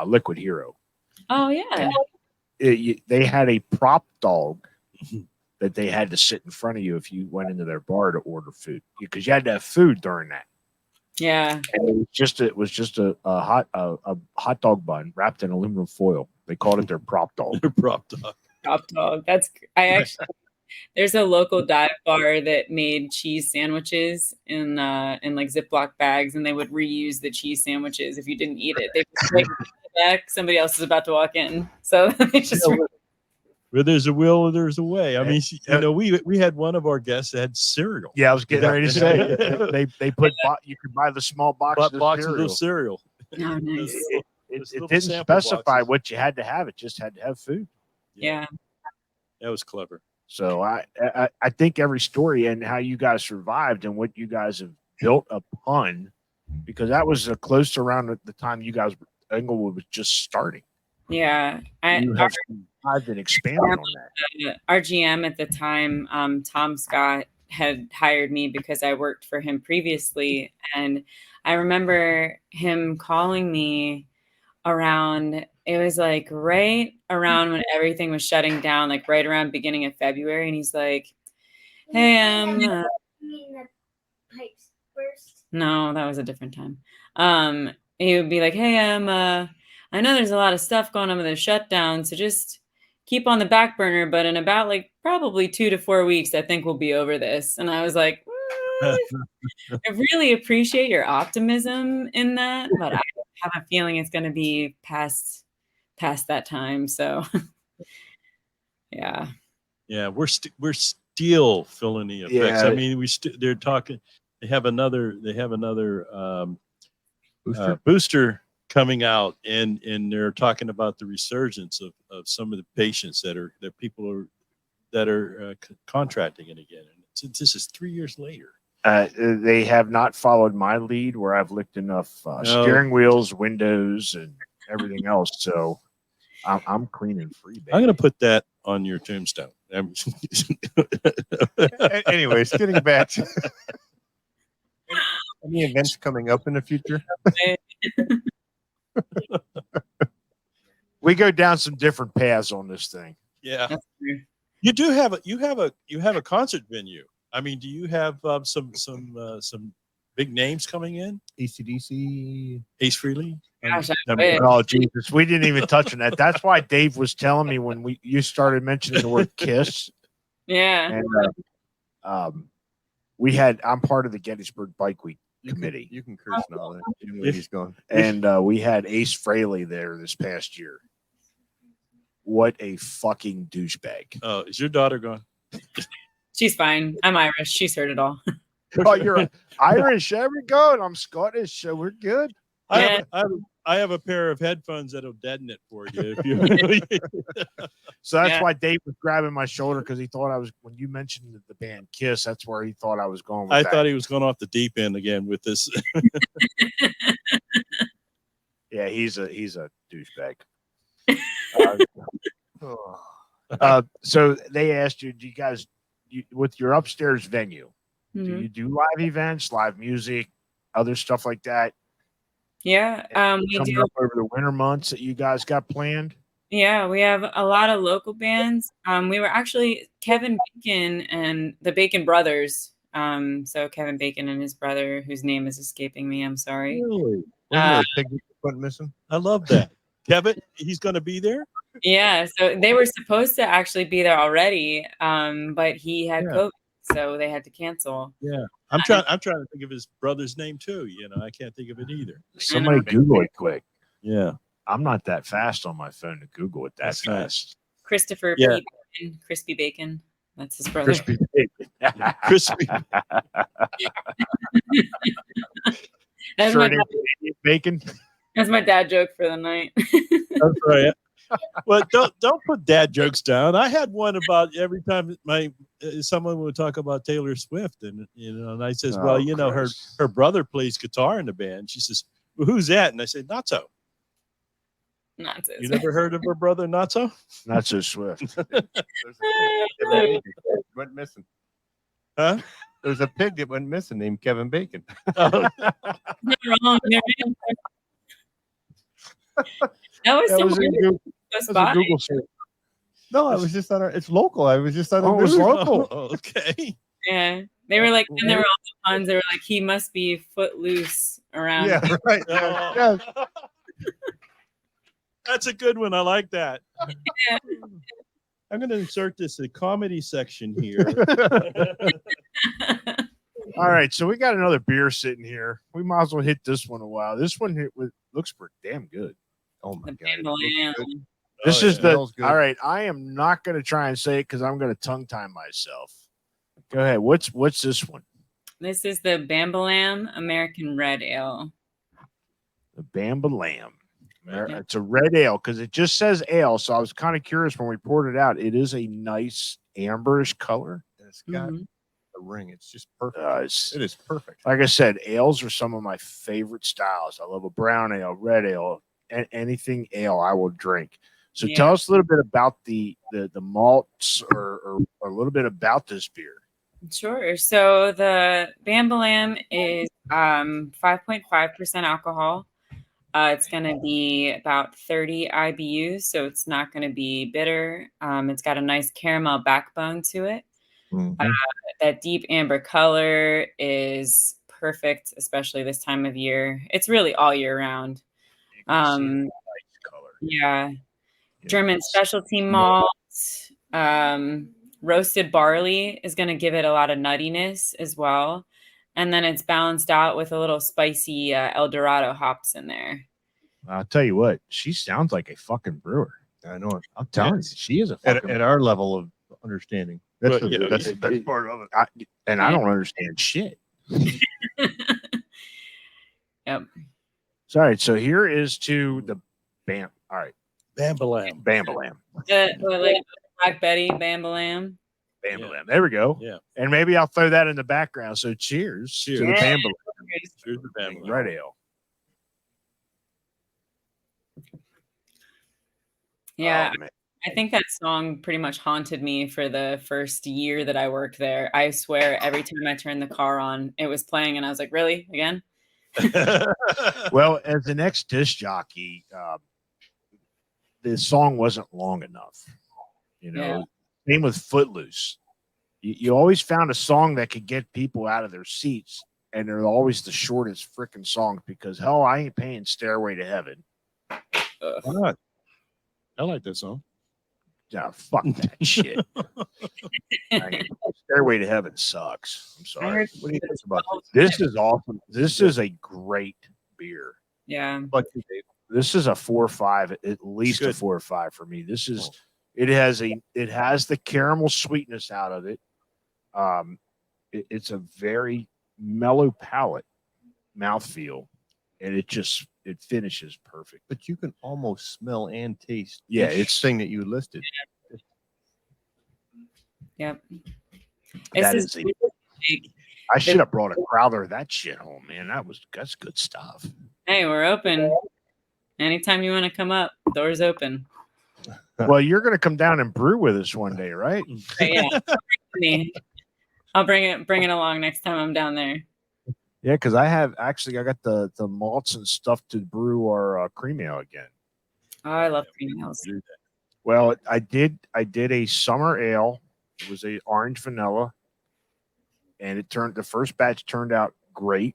Liquid Hero. oh yeah. They had a prop dog that they had to sit in front of you if you went into their bar to order food, because you had to have food during that. Yeah. And it was just a hot dog bun wrapped in aluminum foil. They called it their prop dog. prop dog. Prop dog. There's a local dive bar that made cheese sandwiches in like Ziploc bags, and they would reuse the cheese sandwiches if you didn't eat it. They just like back, somebody else is about to walk in, so they just. Where there's a will, there's a way. I mean, Yeah. we had one of our guests that had cereal. Yeah, I was getting ready to say they put you could buy the small boxes Boxes of cereal. Oh, nice. It little didn't sample specify boxes. what you had to have. It just had to have food. Yeah. That was clever. So I think every story and how you guys survived and what you guys have built upon, because that was close around the time you guys Englewood was just starting. Yeah. You have survived and expanded on that. Our GM at the time, Tom Scott, had hired me because I worked for him previously. And I remember him calling me around, it was like right around when everything was shutting down, like right around beginning of February. And he's like, hey, You mean the pipes burst? no, that was a different time. He would be like, hey, I know there's a lot of stuff going on with the shutdown, so just keep on the back burner, but in about like probably 2 to 4 weeks, I think we'll be over this. And I was like, I really appreciate your optimism in that, but I have a feeling it's going to be past that time. So yeah. Yeah, we're still feeling the effects. Yeah. I mean, they're talking. They have another booster coming out, and they're talking about the resurgence of some of the patients that people are contracting it again. And this is 3 years later. They have not followed my lead where I've licked enough steering wheels, windows, and everything else. So I'm clean and free, baby. I'm going to put that on your tombstone. Anyways, getting back to any events coming up in the future. We go down some different paths on this thing. Yeah, you do have a concert venue. I mean, do you have some big names coming in? AC/DC, Ace Frehley. Gosh, Oh Jesus, we didn't even touch on that. That's why Dave was telling me when you started mentioning the word Kiss. yeah. And I'm part of the Gettysburg Bike Week committee. You can curse now that he's gone. And we had Ace Frehley there this past year. What a fucking douchebag. Oh, is your daughter gone? She's fine. I'm Irish. She's heard it all. Oh, you're Irish. There we go. And I'm Scottish, so we're good. I have a pair of headphones that'll deaden it for you. If you So that's why Dave was grabbing my shoulder, because he thought I was, when you mentioned the band Kiss, that's where he thought I was going with I that. thought he was going off the deep end again with this. Yeah, he's a douchebag. So they asked you, do you guys, with your upstairs venue, do you do live events, live music, other stuff like that? Yeah, we Coming do. up over the winter months that you guys got planned? Yeah, we have a lot of local bands. We were actually Kevin Bacon and the Bacon Brothers. So Kevin Bacon and his brother, whose name is escaping me. I'm sorry. Really? Wasn't there a pig that went missing? I love that. Kevin, he's going to be there? Yeah, so they were supposed to actually be there already, but he had COVID, so they had to cancel. Yeah, I'm trying to think of his brother's name too. You know, I can't think of it either. Somebody Google it quick. Yeah, I'm not that fast on my phone to Google it that That's fast. nice. Christopher Yeah. Bacon, Crispy Bacon. That's his brother. Crispy bacon. Crispy. That's, Sure my it ain't bacon. that's my dad joke for the night. That's right. Well, don't put dad jokes down. I had one about every time someone would talk about Taylor Swift, and and I says, well, her brother plays guitar in the band. She says, well, who's that? And I said, Natso. Nonsense. You never heard of her brother Natso? Not so swift. Went missing. Huh? There's a pig that went missing named Kevin Bacon. Not wrong. That was That was somewhere in Google, close that was by. a Google search. No, I was just on it's local. I was just on Oh, it was news. local. Oh, okay. Yeah, they were like, and there were all the puns. They were like, he must be footloose around. Yeah, right. Oh. Yeah. That's a good one. I like that. Yeah. I'm going to insert this in comedy section here. All right, so we got another beer sitting here. We might as well hit this one a while. This one looks pretty damn good. Oh my The god. Bandolier. This Oh, is yeah. the Smells good. all right. I am not going to try and say it because I'm going to tongue tie myself. Go ahead. What's this one? This is the Bambalam American Red Ale. The Bamba Lamb. Yeah. It's a red ale because it just says ale. So I was kind of curious when we poured it out. It is a nice amberish color. It's got Mhm. a ring. It's just perfect. It's- It is perfect. Like I said, ales are some of my favorite styles. I love a brown ale, red ale, and anything ale I will drink. So Yeah. tell us a little bit about the malts or a little bit about this beer. Sure. So the Bambalam is 5.5% alcohol. It's going to be about 30 IBUs, so it's not going to be bitter. It's got a nice caramel backbone to it. Mhm. That deep amber color is perfect, especially this time of year. It's really all year round. You can see the Um, nice color. yeah. Yeah. German specialty malt. Roasted barley is going to give it a lot of nuttiness as well. And then it's balanced out with a little spicy El Dorado hops in there. I'll tell you what, she sounds like a fucking brewer. I know it. I'm telling you, she is a fucking. At our level of understanding. That's, Well, the, that's the it- best it- part of it. I don't understand shit. Yep. Sorry. So here is to the Bam. All right, Bambalam. Bambalam. Like Black Betty, Bambalam. Bambalam. There we go. Yeah. And maybe I'll throw that in the background. So cheers, to the Cheers. Bambalam Cheers to Bambalam. red ale. Yeah. Oh, man. I think that song pretty much haunted me for the first year that I worked there. I swear every time I turned the car on, it was playing, and I was like, really? Again? Well, as the next disc jockey, the song wasn't long enough. You know, Yeah. same with Footloose. You always found a song that could get people out of their seats, and they're always the shortest freaking songs because hell, I ain't paying Stairway to Heaven. Why not? I like that song. Yeah, fuck that shit. Stairway to Heaven sucks. I'm I sorry. heard What do you think it's about well- this? This is awesome. This is a great beer. Yeah. But This is a 4 or 5, at least a Good. 4 or 5 for me. This is it has the caramel sweetness out of it. It's a very mellow palate mouthfeel, and it finishes perfect. but you can almost smell and taste Yeah, each it's- thing that you listed. Yep. That This is a- big. I should have brought a crowler of that shit home, man. That's good stuff. Hey, we're open. Anytime you want to come up, doors open. Well, you're gonna come down and brew with us one day, right? But yeah. I'll bring it along next time I'm down there. Yeah, because I got the malts and stuff to brew our cream ale again. Oh, I love cream ales. Well, I did a summer ale. It was a orange vanilla, and the first batch turned out great.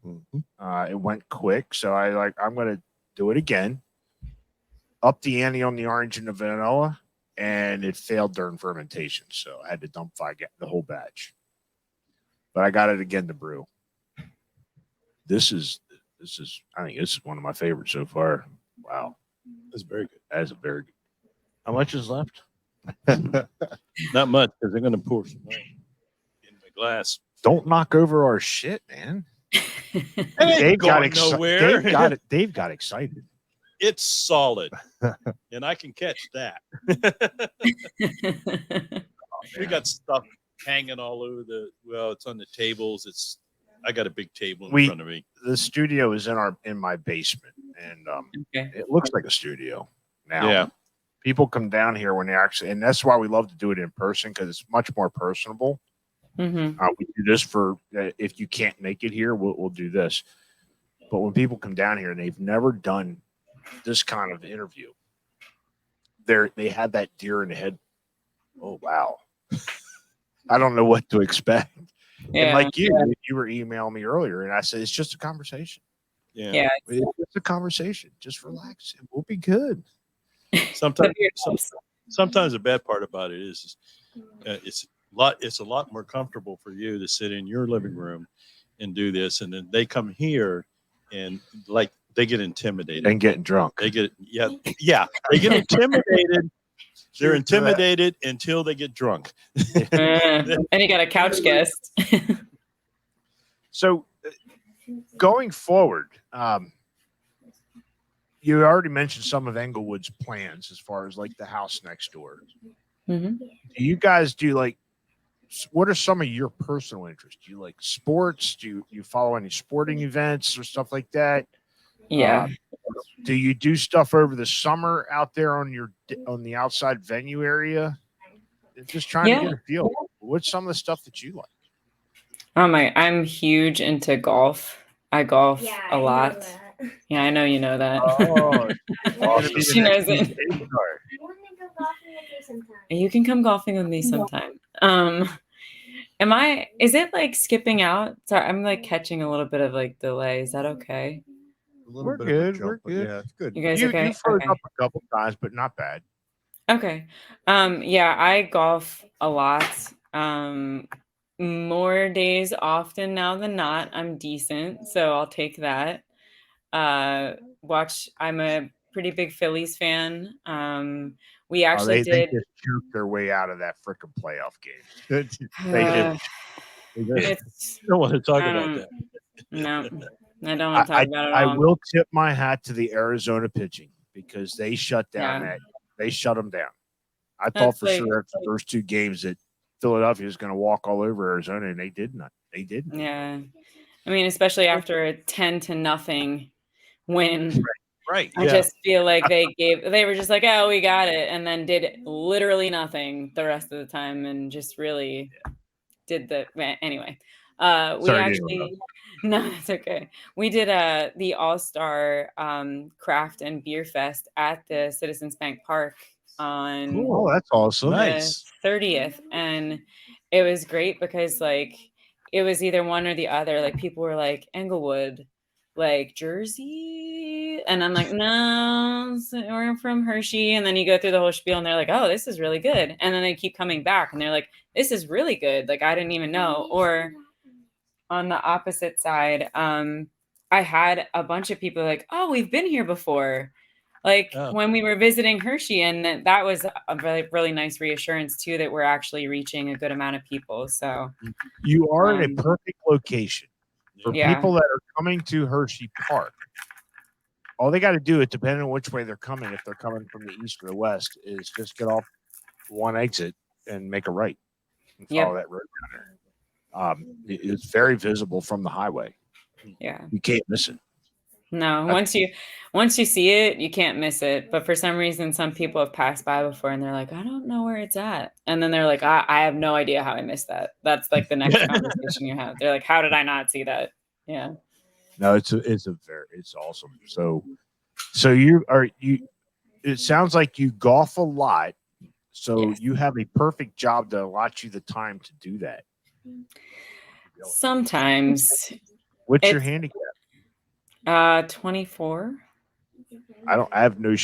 Mhm. It went quick, so I'm gonna do it again. Up the ante on the orange and the vanilla, and it failed during fermentation, so I had to dump the whole batch. But I got it again to brew. This is I think this is one of my favorites so far. Wow, That's very good. that is a very good. How much is left? Not much because they're going to pour some in my glass. Don't knock over our shit, man. It ain't going nowhere. Dave got excited. It's solid, and I can catch that. We got stuff hanging all over it's on the tables. I got a big table in front of me. The studio is in my basement, and Okay. it looks like a studio now. Yeah. People come down here when they actually, and that's why we love to do it in person because it's much more personable. Mm-hmm. We do this for if you can't make it here, we'll do this. But when people come down here and they've never done this kind of interview, they have that deer in the head. Oh wow, I don't know what to expect. Yeah. And like you were emailing me earlier, and I said it's just a conversation. Yeah. It's just a conversation. Just relax, and we'll be good. Sometimes the bad part about it is it's a lot more comfortable for you to sit in your living room and do this, and then they come here and like They get intimidated and getting drunk. They get they get intimidated. They're intimidated until they get drunk. And you got a couch guest. So going forward, you already mentioned some of Englewood's plans as far as like the house next door. Mm-hmm. Do you guys do like, what are some of your personal interests? Do you like sports? Do you follow any sporting events or stuff like that? Yeah. Do you do stuff over the summer out there on the outside venue area? Just trying to get a feel. What's some of the stuff that you like? I'm huge into golf. I golf a lot. Yeah, I know you know that. Oh, she knows it. You can come golfing with me sometime. Is it like skipping out? Sorry, I'm like catching a little bit of like delay. Is that okay? We're good. We're good. Yeah, it's good. You guys okay? You froze up a couple times, but not bad. Okay. Yeah, I golf a lot. More days often now than not. I'm decent, so I'll take that. I'm a pretty big Phillies fan. We actually they just juked their way out of that freaking playoff game. They did. I don't want to talk about that. No, I don't want to talk about it at all. I will tip my hat to the Arizona pitching because they shut down they shut them down. I thought for sure after the first two games that Philadelphia was going to walk all over Arizona, and they did not. They didn't. Yeah, I mean, especially after a 10-0 win. Right. I just feel like they were just like, oh, we got it, and then did literally nothing the rest of the time, and just really did anyway. No, that's okay. We did the All-Star Craft and Beer Fest at the Citizens Bank Park on Oh, that's awesome. Nice. 30th, and it was great because like it was either one or the other. Like people were like Englewood, like Jersey, and I'm like, no, we're from Hershey. And then you go through the whole spiel, and they're like, oh, this is really good. And then they keep coming back, and they're like, this is really good. Like I didn't even know. Or on the opposite side, I had a bunch of people like, oh, we've been here before. Like when we were visiting Hershey, and that was a really, really nice reassurance too, that we're actually reaching a good amount of people. So you are in a perfect location for people that are coming to Hershey Park. All they got to do, it depending on which way they're coming, if they're coming from the east or the west, is just get off one exit and make a right and follow that road down there. It's very visible from the highway. Yeah, you can't miss it. No, once you see it, you can't miss it. But for some reason, some people have passed by before and they're like, I don't know where it's at. And then they're like, I have no idea how I missed that. That's like the next conversation you have. They're like, how did I not see that? Yeah. No, it's awesome. So it sounds like you golf a lot. So you have a perfect job to allot you the time to do that. Sometimes. What's your handicap? 24. I have no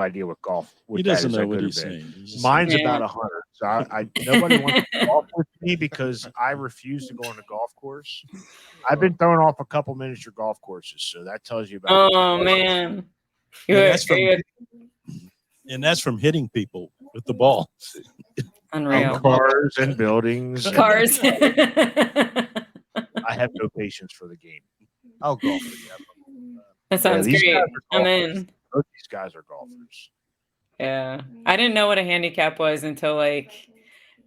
idea what golf. He doesn't know what he's saying. Mine's about 100. So nobody wants to golf with me because I refuse to go on a golf course. I've been thrown off a couple miniature golf courses, so that tells you about. Oh man, and that's from hitting people with the ball. Unreal. And cars and buildings. Cars. I have no patience for the game. I'll golf together. That sounds great. I'm in. Both these guys are golfers. Yeah. I didn't know what a handicap was until like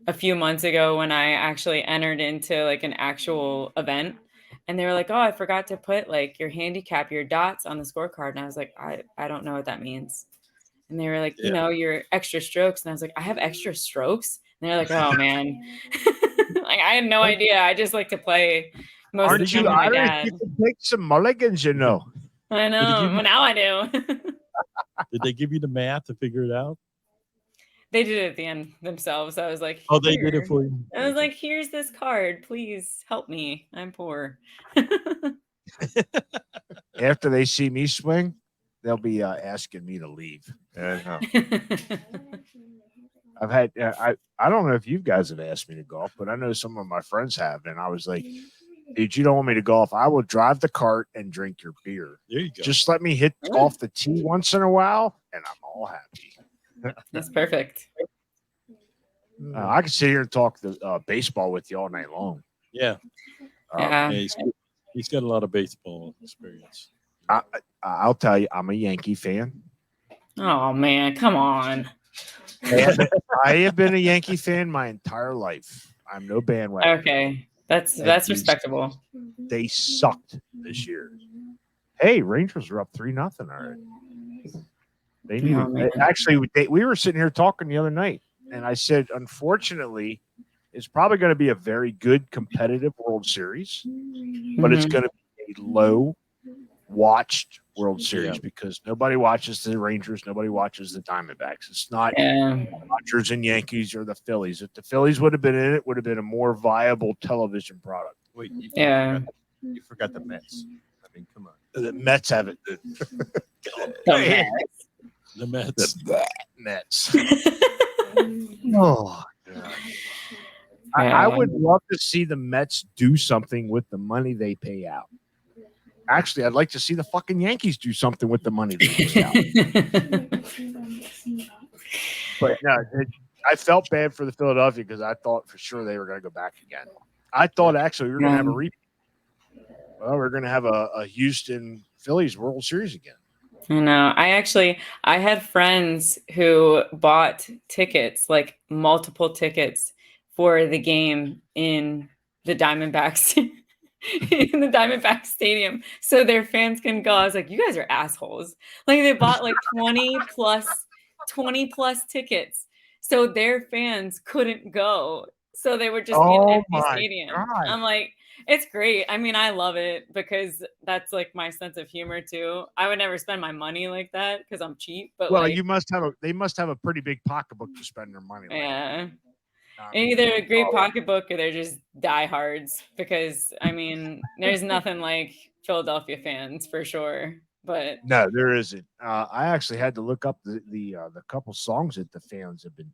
a few months ago when I actually entered into like an actual event. And they were like, oh, I forgot to put like your handicap, your dots on the scorecard. And I was like, I don't know what that means. And they were like, you know, your extra strokes. And I was like, I have extra strokes? And they're like, oh man. Like I had no idea. I just like to play most of the time with my dad. You can take some mulligans, you know. I know. Well, now I do. Did they give you the math to figure it out? They did it at the end themselves. I was like, oh, they did it for you. I was like, here's this card. Please help me. I'm poor. After they see me swing, they'll be asking me to leave. I've had I don't know if you guys have asked me to golf, but I know some of my friends have, and I was like, dude, you don't want me to golf. I will drive the cart and drink your beer. There you go. Just let me hit off the tee once in a while, and I'm all happy. That's perfect. I could sit here and talk the baseball with you all night long. Yeah. Yeah. He's got a lot of baseball experience. I'll tell you, I'm a Yankee fan. Oh man, come on. I have been a Yankee fan my entire life. I'm no bandwagon. Okay, that's respectable. They sucked this year. Hey, Rangers are up 3-0 already. They need we were sitting here talking the other night, and I said, unfortunately, it's probably going to be a very good competitive World Series, but it's going to be a low watched World Series because nobody watches the Rangers, nobody watches the Diamondbacks. It's not Dodgers and Yankees or the Phillies. If the Phillies would have been in it, would have been a more viable television product. Wait, you forgot the Mets. I mean, come on. The Mets have it. The Mets. The Mets. Oh, God. I would love to see the Mets do something with the money they pay out. Actually, I'd like to see the fucking Yankees do something with the money they pay out. But no, I felt bad for the Philadelphia because I thought for sure they were going to go back again. I thought actually we were going to have a repeat. Well, we're going to have a Houston Phillies World Series again. I know. I had friends who bought tickets, like multiple tickets for the game in the Diamondbacks in the Diamondback Stadium so their fans can go. I was like, you guys are assholes. Like they bought like 20 plus tickets so their fans couldn't go. So they would just be an empty stadium. God. I'm like, it's great. I mean, I love it because that's like my sense of humor too. I would never spend my money like that because I'm cheap. But well, they must have a pretty big pocketbook to spend their money. Either a great pocketbook or they're just diehards because I mean, there's nothing like Philadelphia fans for sure. But no, there isn't. I actually had to look up the couple songs that the fans have been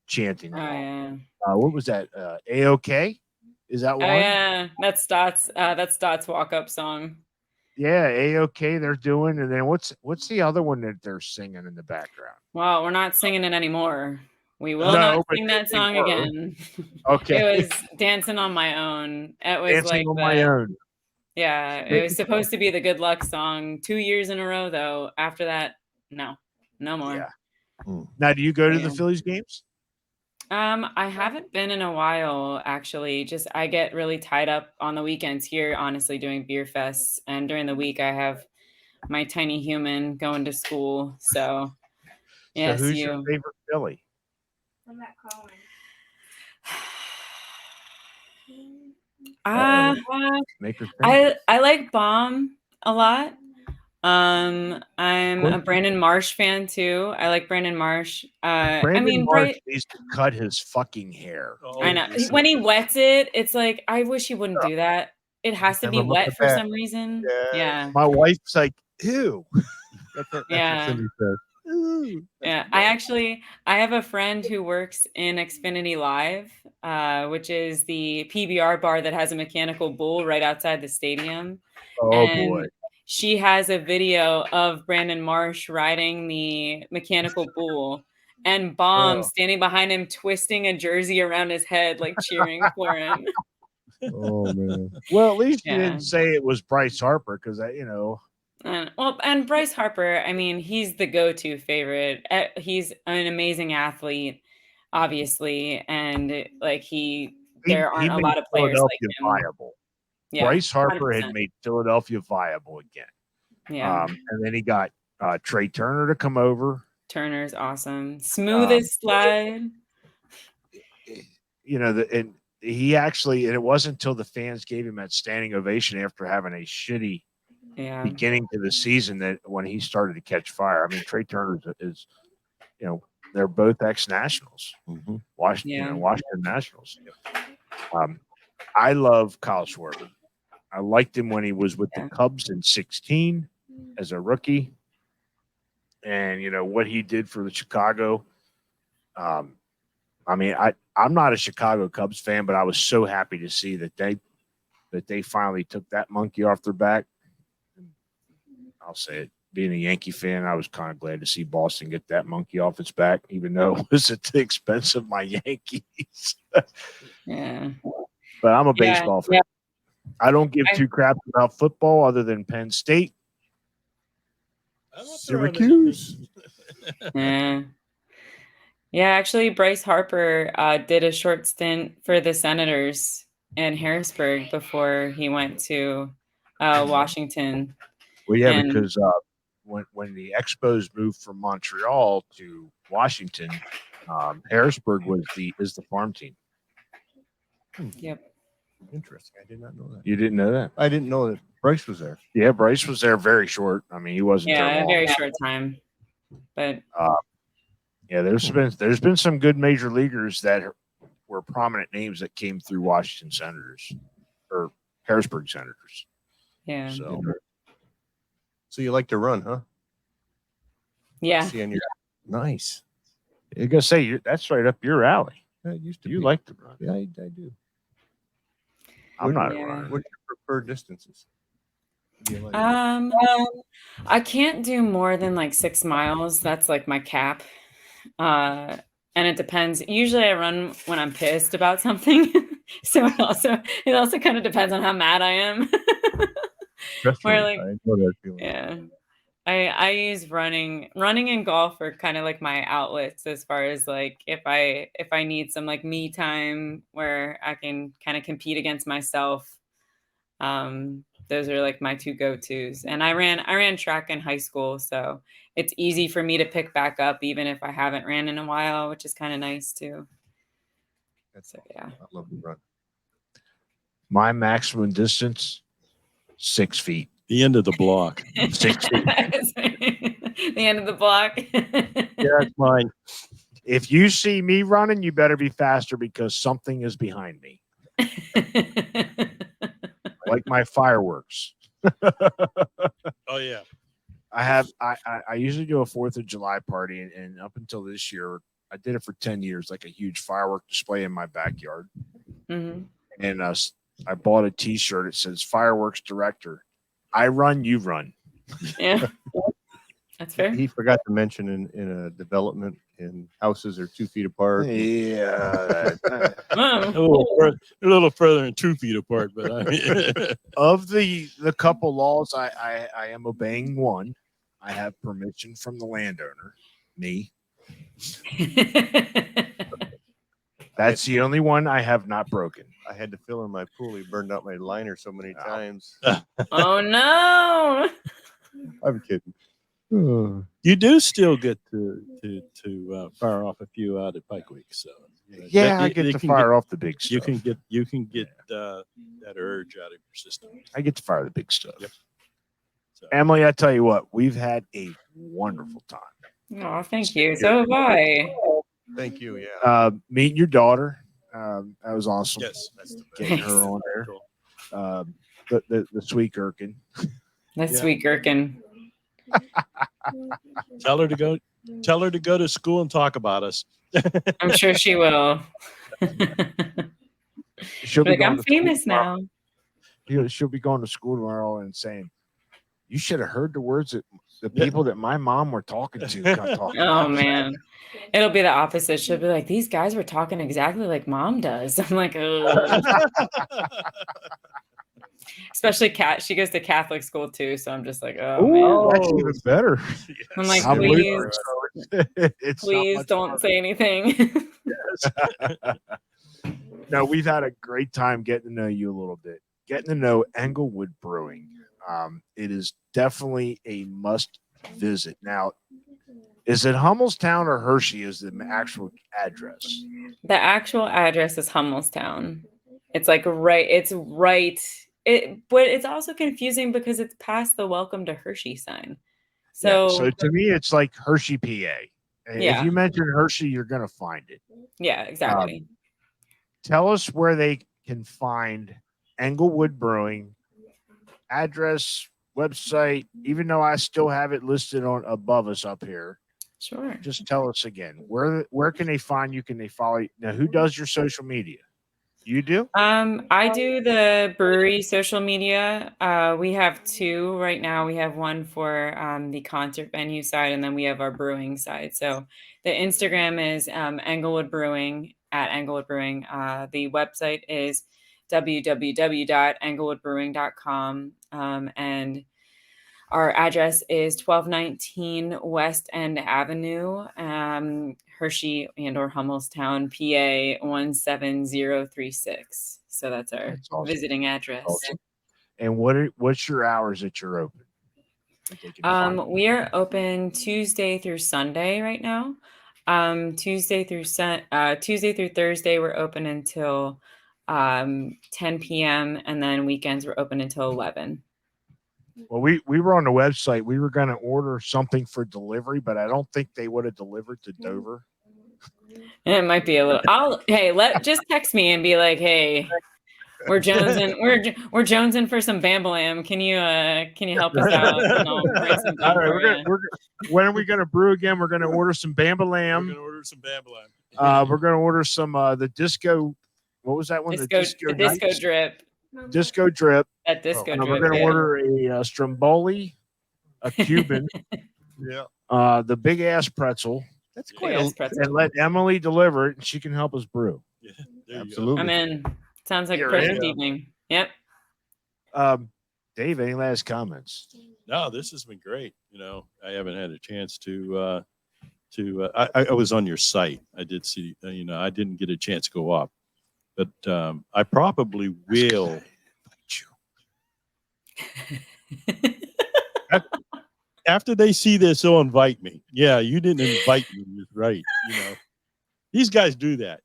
chanting. What was that? A-OK? Is that one? Oh yeah, that's Stott's walk-up song. Yeah, A-OK they're doing, and then what's the other one that they're singing in the background? Well, we're not singing it anymore. We will not sing that song again. Okay. It was Dancing on My Own. It was Dancing on My Own. Yeah, it was supposed to be the Good Luck song 2 years in a row, though. After that, no more. Yeah. Now, do you go to the Phillies games? I haven't been in a while, actually. Just I get really tied up on the weekends here, honestly, doing beer fests, and during the week I have my tiny human going to school. So, yes, who's your favorite Philly? I'm not calling. I like Bomb a lot. I'm a Brandon Marsh fan too. I like Brandon Marsh. Marsh needs to cut his fucking hair. I know. When he wets it, it's like I wish he wouldn't do that. It has to be wet for some reason. Yeah. My wife's like, ew. Yeah. Yeah. I have a friend who works in Xfinity Live, which is the PBR bar that has a mechanical bull right outside the stadium. Boy. She has a video of Brandon Marsh riding the mechanical bull and Bomb standing behind him, twisting a jersey around his head, like cheering for him. Oh, man. Well, at least you didn't say it was Bryce Harper because, and Bryce Harper, I mean, he's the go-to favorite. He's an amazing athlete, obviously. And like there aren't a lot of players like him. Viable. Yeah, Bryce Harper 100%. Had made Philadelphia viable again. Yeah. And then he got Trey Turner to come over. Turner's awesome. Smoothest slide. And he actually, and it wasn't until the fans gave him that standing ovation after having a shitty beginning to the season that when he started to catch fire. I mean, Trey Turner is they're both ex-Nationals. Mm-hmm. Washington Nationals. I love Kyle Schwarber. I liked him when he was with the Cubs in 2016 as a rookie. And, what he did for the Chicago. I mean, I'm not a Chicago Cubs fan, but I was so happy to see that that they finally took that monkey off their back. I'll say it. Being a Yankee fan, I was kind of glad to see Boston get that monkey off its back, even though it was at the expense of my Yankees. Yeah. But I'm a baseball fan. I don't give two craps about football other than Penn State. Syracuse. Yeah. Yeah, actually, Bryce Harper did a short stint for the Senators in Harrisburg before he went to Washington. Well, yeah, because when the Expos moved from Montreal to Washington, Harrisburg is the farm team. Yep. Interesting. I did not know that. You didn't know that? I didn't know that Bryce was there. Yeah, Bryce was there very short. I mean, he wasn't there Yeah, a long. very short time. But yeah, there's been some good major leaguers that were prominent names that came through Washington Senators or Harrisburg Senators. yeah. So you like to run, huh? Yeah. See on your nice. I gotta say, that's right up your alley. Yeah, it used to You be. like to run. Yeah, I do. I'm not a Yeah. runner. What's your preferred distances? Do you like? I can't do more than like 6 miles. That's like my cap. And it depends. Usually I run when I'm pissed about something. So it also kind of depends on how mad I am. Where, like, I know that feeling. yeah. I use running and golf are kind of like my outlets as far as like if I need some like me time where I can kind of compete against myself. Those are like my two go-tos. And I ran track in high school, so it's easy for me to pick back up even if I haven't ran in a while, which is kind of nice too. That's Yeah. I love to run. My maximum distance, 6 feet. The end of the block. 6 feet. The end of the block. Yeah, that's mine. If you see me running, you better be faster because something is behind me. Like my fireworks. Oh yeah. I usually do a 4th of July party, and up until this year, I did it for 10 years, like a huge firework display in my backyard. Mm-hmm. And I bought a T-shirt. It says "Fireworks Director." I run, you run. Yeah, that's fair. He forgot to mention in a development in houses are 2 feet apart. Yeah. A little further than 2 feet apart, but I mean, Of the couple laws, I am obeying one. I have permission from the landowner, me. That's the only one I have not broken. I had to fill in my pool. He burned out my liner so many times. Oh no! I'm kidding. you do still get to fire off a few out at Pike Week, so Yeah, I get to fire off the big stuff. You can get that urge out of your system. I get to fire the big stuff. Yep. So, Emily, I tell you what, we've had a wonderful time. Oh, thank you. So have I. Thank you. Yeah. Meeting your daughter, that was awesome. yes, that's the Getting best. her on there. Cool. The sweet gherkin. That's sweet gherkin. Tell her to go to school and talk about us. I'm sure she will. She'll be Like, going I'm to famous school now. She'll be going to school tomorrow and saying, "You should have heard the words that the people that my mom were talking to." Oh man, it'll be the opposite. She'll be like, "These guys were talking exactly like mom does." I'm like, ugh. Especially Kat. She goes to Catholic school too, so I'm just like, oh man. That's even better. I'm like, I believe please, her. It's not please much don't harder. say anything. No, we've had a great time getting to know you a little bit, getting to know Englewood Brewing. It is definitely a must visit. Now, is it Hummelstown or Hershey is the actual address? The actual address is Hummelstown. It's like right. It's right. But it's also confusing because it's past the Welcome to Hershey sign. So, So to me, it's like Hershey, PA. And Yeah. If you mention Hershey, you're going to find it. yeah, exactly. Tell us where they can find Englewood Brewing, address, website, even though I still have it listed on above us up here. Sure. Just tell us again, where can they find you? Can they follow you? Now, who does your social media? You do? I do the brewery social media. We have 2 right now. We have one for the concert venue side, and then we have our brewing side. So the Instagram is Englewood Brewing at Englewood Brewing. The website is www.englewoodbrewing.com. And our address is 1219 West End Avenue, Hershey or Hummelstown, PA 17036. So that's our awesome. visiting address. Awesome. And what's your hours that you're open? We are open Tuesday through Sunday right now. Tuesday through Thursday we're open until 10 p.m. and then weekends we're open until 11. Well, we were on the website. We were going to order something for delivery, but I don't think they would have delivered to Dover. And it might be a little. Just text me and be like, hey, we're jonesing. We're jonesing for some Bambalam. Can you help us out? And I'll bring some All right, when are we going to brew again? We're going to order some Bambalam. We're going to order some Bambalam. We're going to order some the disco. What was that one? The disco drip. Disco drip. At disco drip. We're going to order a Stromboli, a Cuban. Yeah. The big ass pretzel. That's quite pretzel. And let Emily deliver it, and she can help us brew. Yeah, absolutely. I'm in. Sounds like a You're perfect in. evening. Yep. Dave, any last comments? No, this has been great. I haven't had a chance to I was on your site. I did see, I didn't get a chance to go up, but I probably will. After they see this, they'll invite me. Yeah, you didn't invite me. You're right. These guys do that.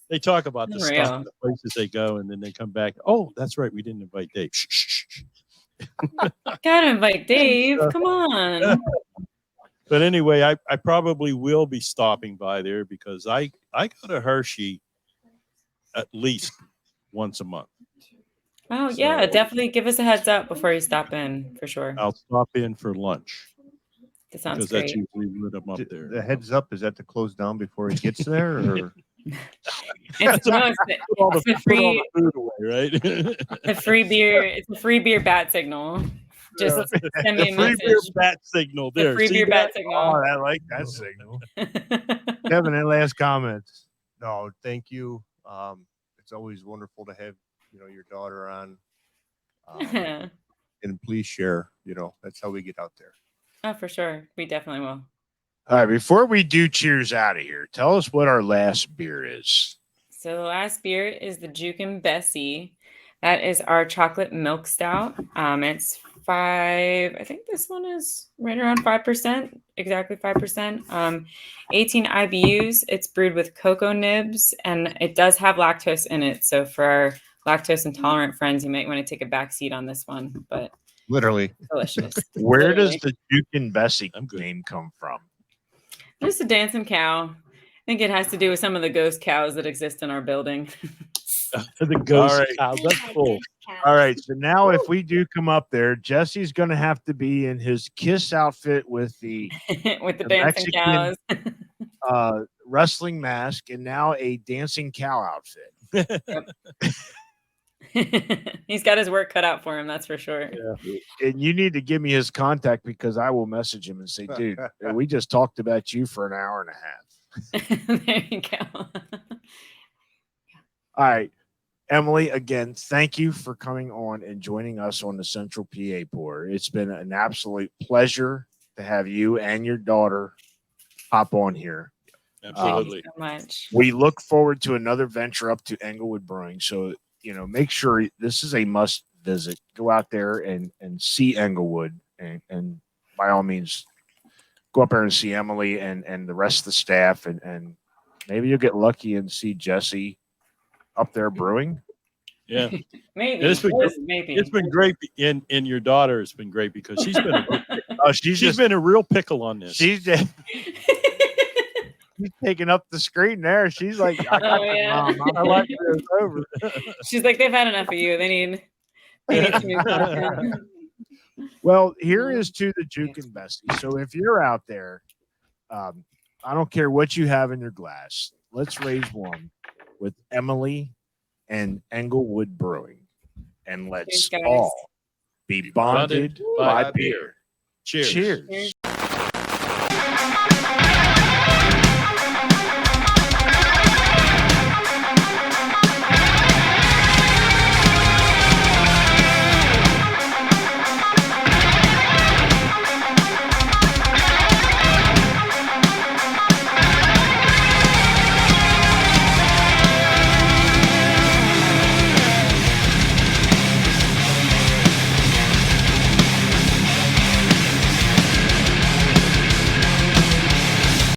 They talk about the stuff, the places they go, and then they come back. Oh, that's right. We didn't invite Dave. Shh. Gotta invite Dave. Come on. But anyway, I probably will be stopping by there because I go to Hershey at least once a month. Oh, yeah. Definitely give us a heads up before you stop in, for sure. I'll stop in for lunch. That sounds because great. that's usually when I'm up there. The heads up, is that to close down before he gets there? Or? It's a free food away, right? a free beer. It's a free beer bat signal. Just send me a free message. beer bat signal. There, free beer bat signal. Oh, I like that signal. Kevin, any last comments? No, thank you. It's always wonderful to have your daughter on, and please share. That's how we get out there. Oh, for sure. We definitely will. All right, before we do cheers out of here, tell us what our last beer is. So the last beer is the Jukin Bessie. That is our chocolate milk stout. It's 5. I think this one is right around 5%, exactly 5%. 18 IBUs. It's brewed with cocoa nibs, and it does have lactose in it. So for our lactose intolerant friends, you might want to take a back seat on this one, but literally delicious. Where does the Jukin Bessie name come from? Just a dancing cow. I think it has to do with some of the ghost cows that exist in our building. The ghost cow. Yeah, That's cool. All right, so now if we do come up there, Jesse's going to have to be in his KISS outfit with the with the dancing Mexican, cows. Wrestling mask, and now a dancing cow outfit. He's got his work cut out for him, that's for sure. Yeah. And you need to give me his contact because I will message him and say, dude, we just talked about you for an hour and a half. There you go. All right. Emily, again, thank you for coming on and joining us on the Central PA Pour. It's been an absolute pleasure to have you and your daughter hop on here. Absolutely. Thank you so much. We look forward to another venture up to Englewood Brewing. So, make sure this is a must visit. Go out there and see Englewood and by all means, go up there and see Emily and the rest of the staff. And maybe you'll get lucky and see Jesse up there brewing. Yeah. Maybe. It's been great. And your daughter has been great because she's been she's just been a real pickle on this. She's taking up the screen there. She's like, I got Mom. I like this over. She's like, they've had enough of you. They need some new content. Well, here is to the Jukin Bestie. So if you're out there, I don't care what you have in your glass. Let's raise one with Emily and Englewood Brewing. And let's Cheers, guys. all be bonded by beer. Cheers. Cheers.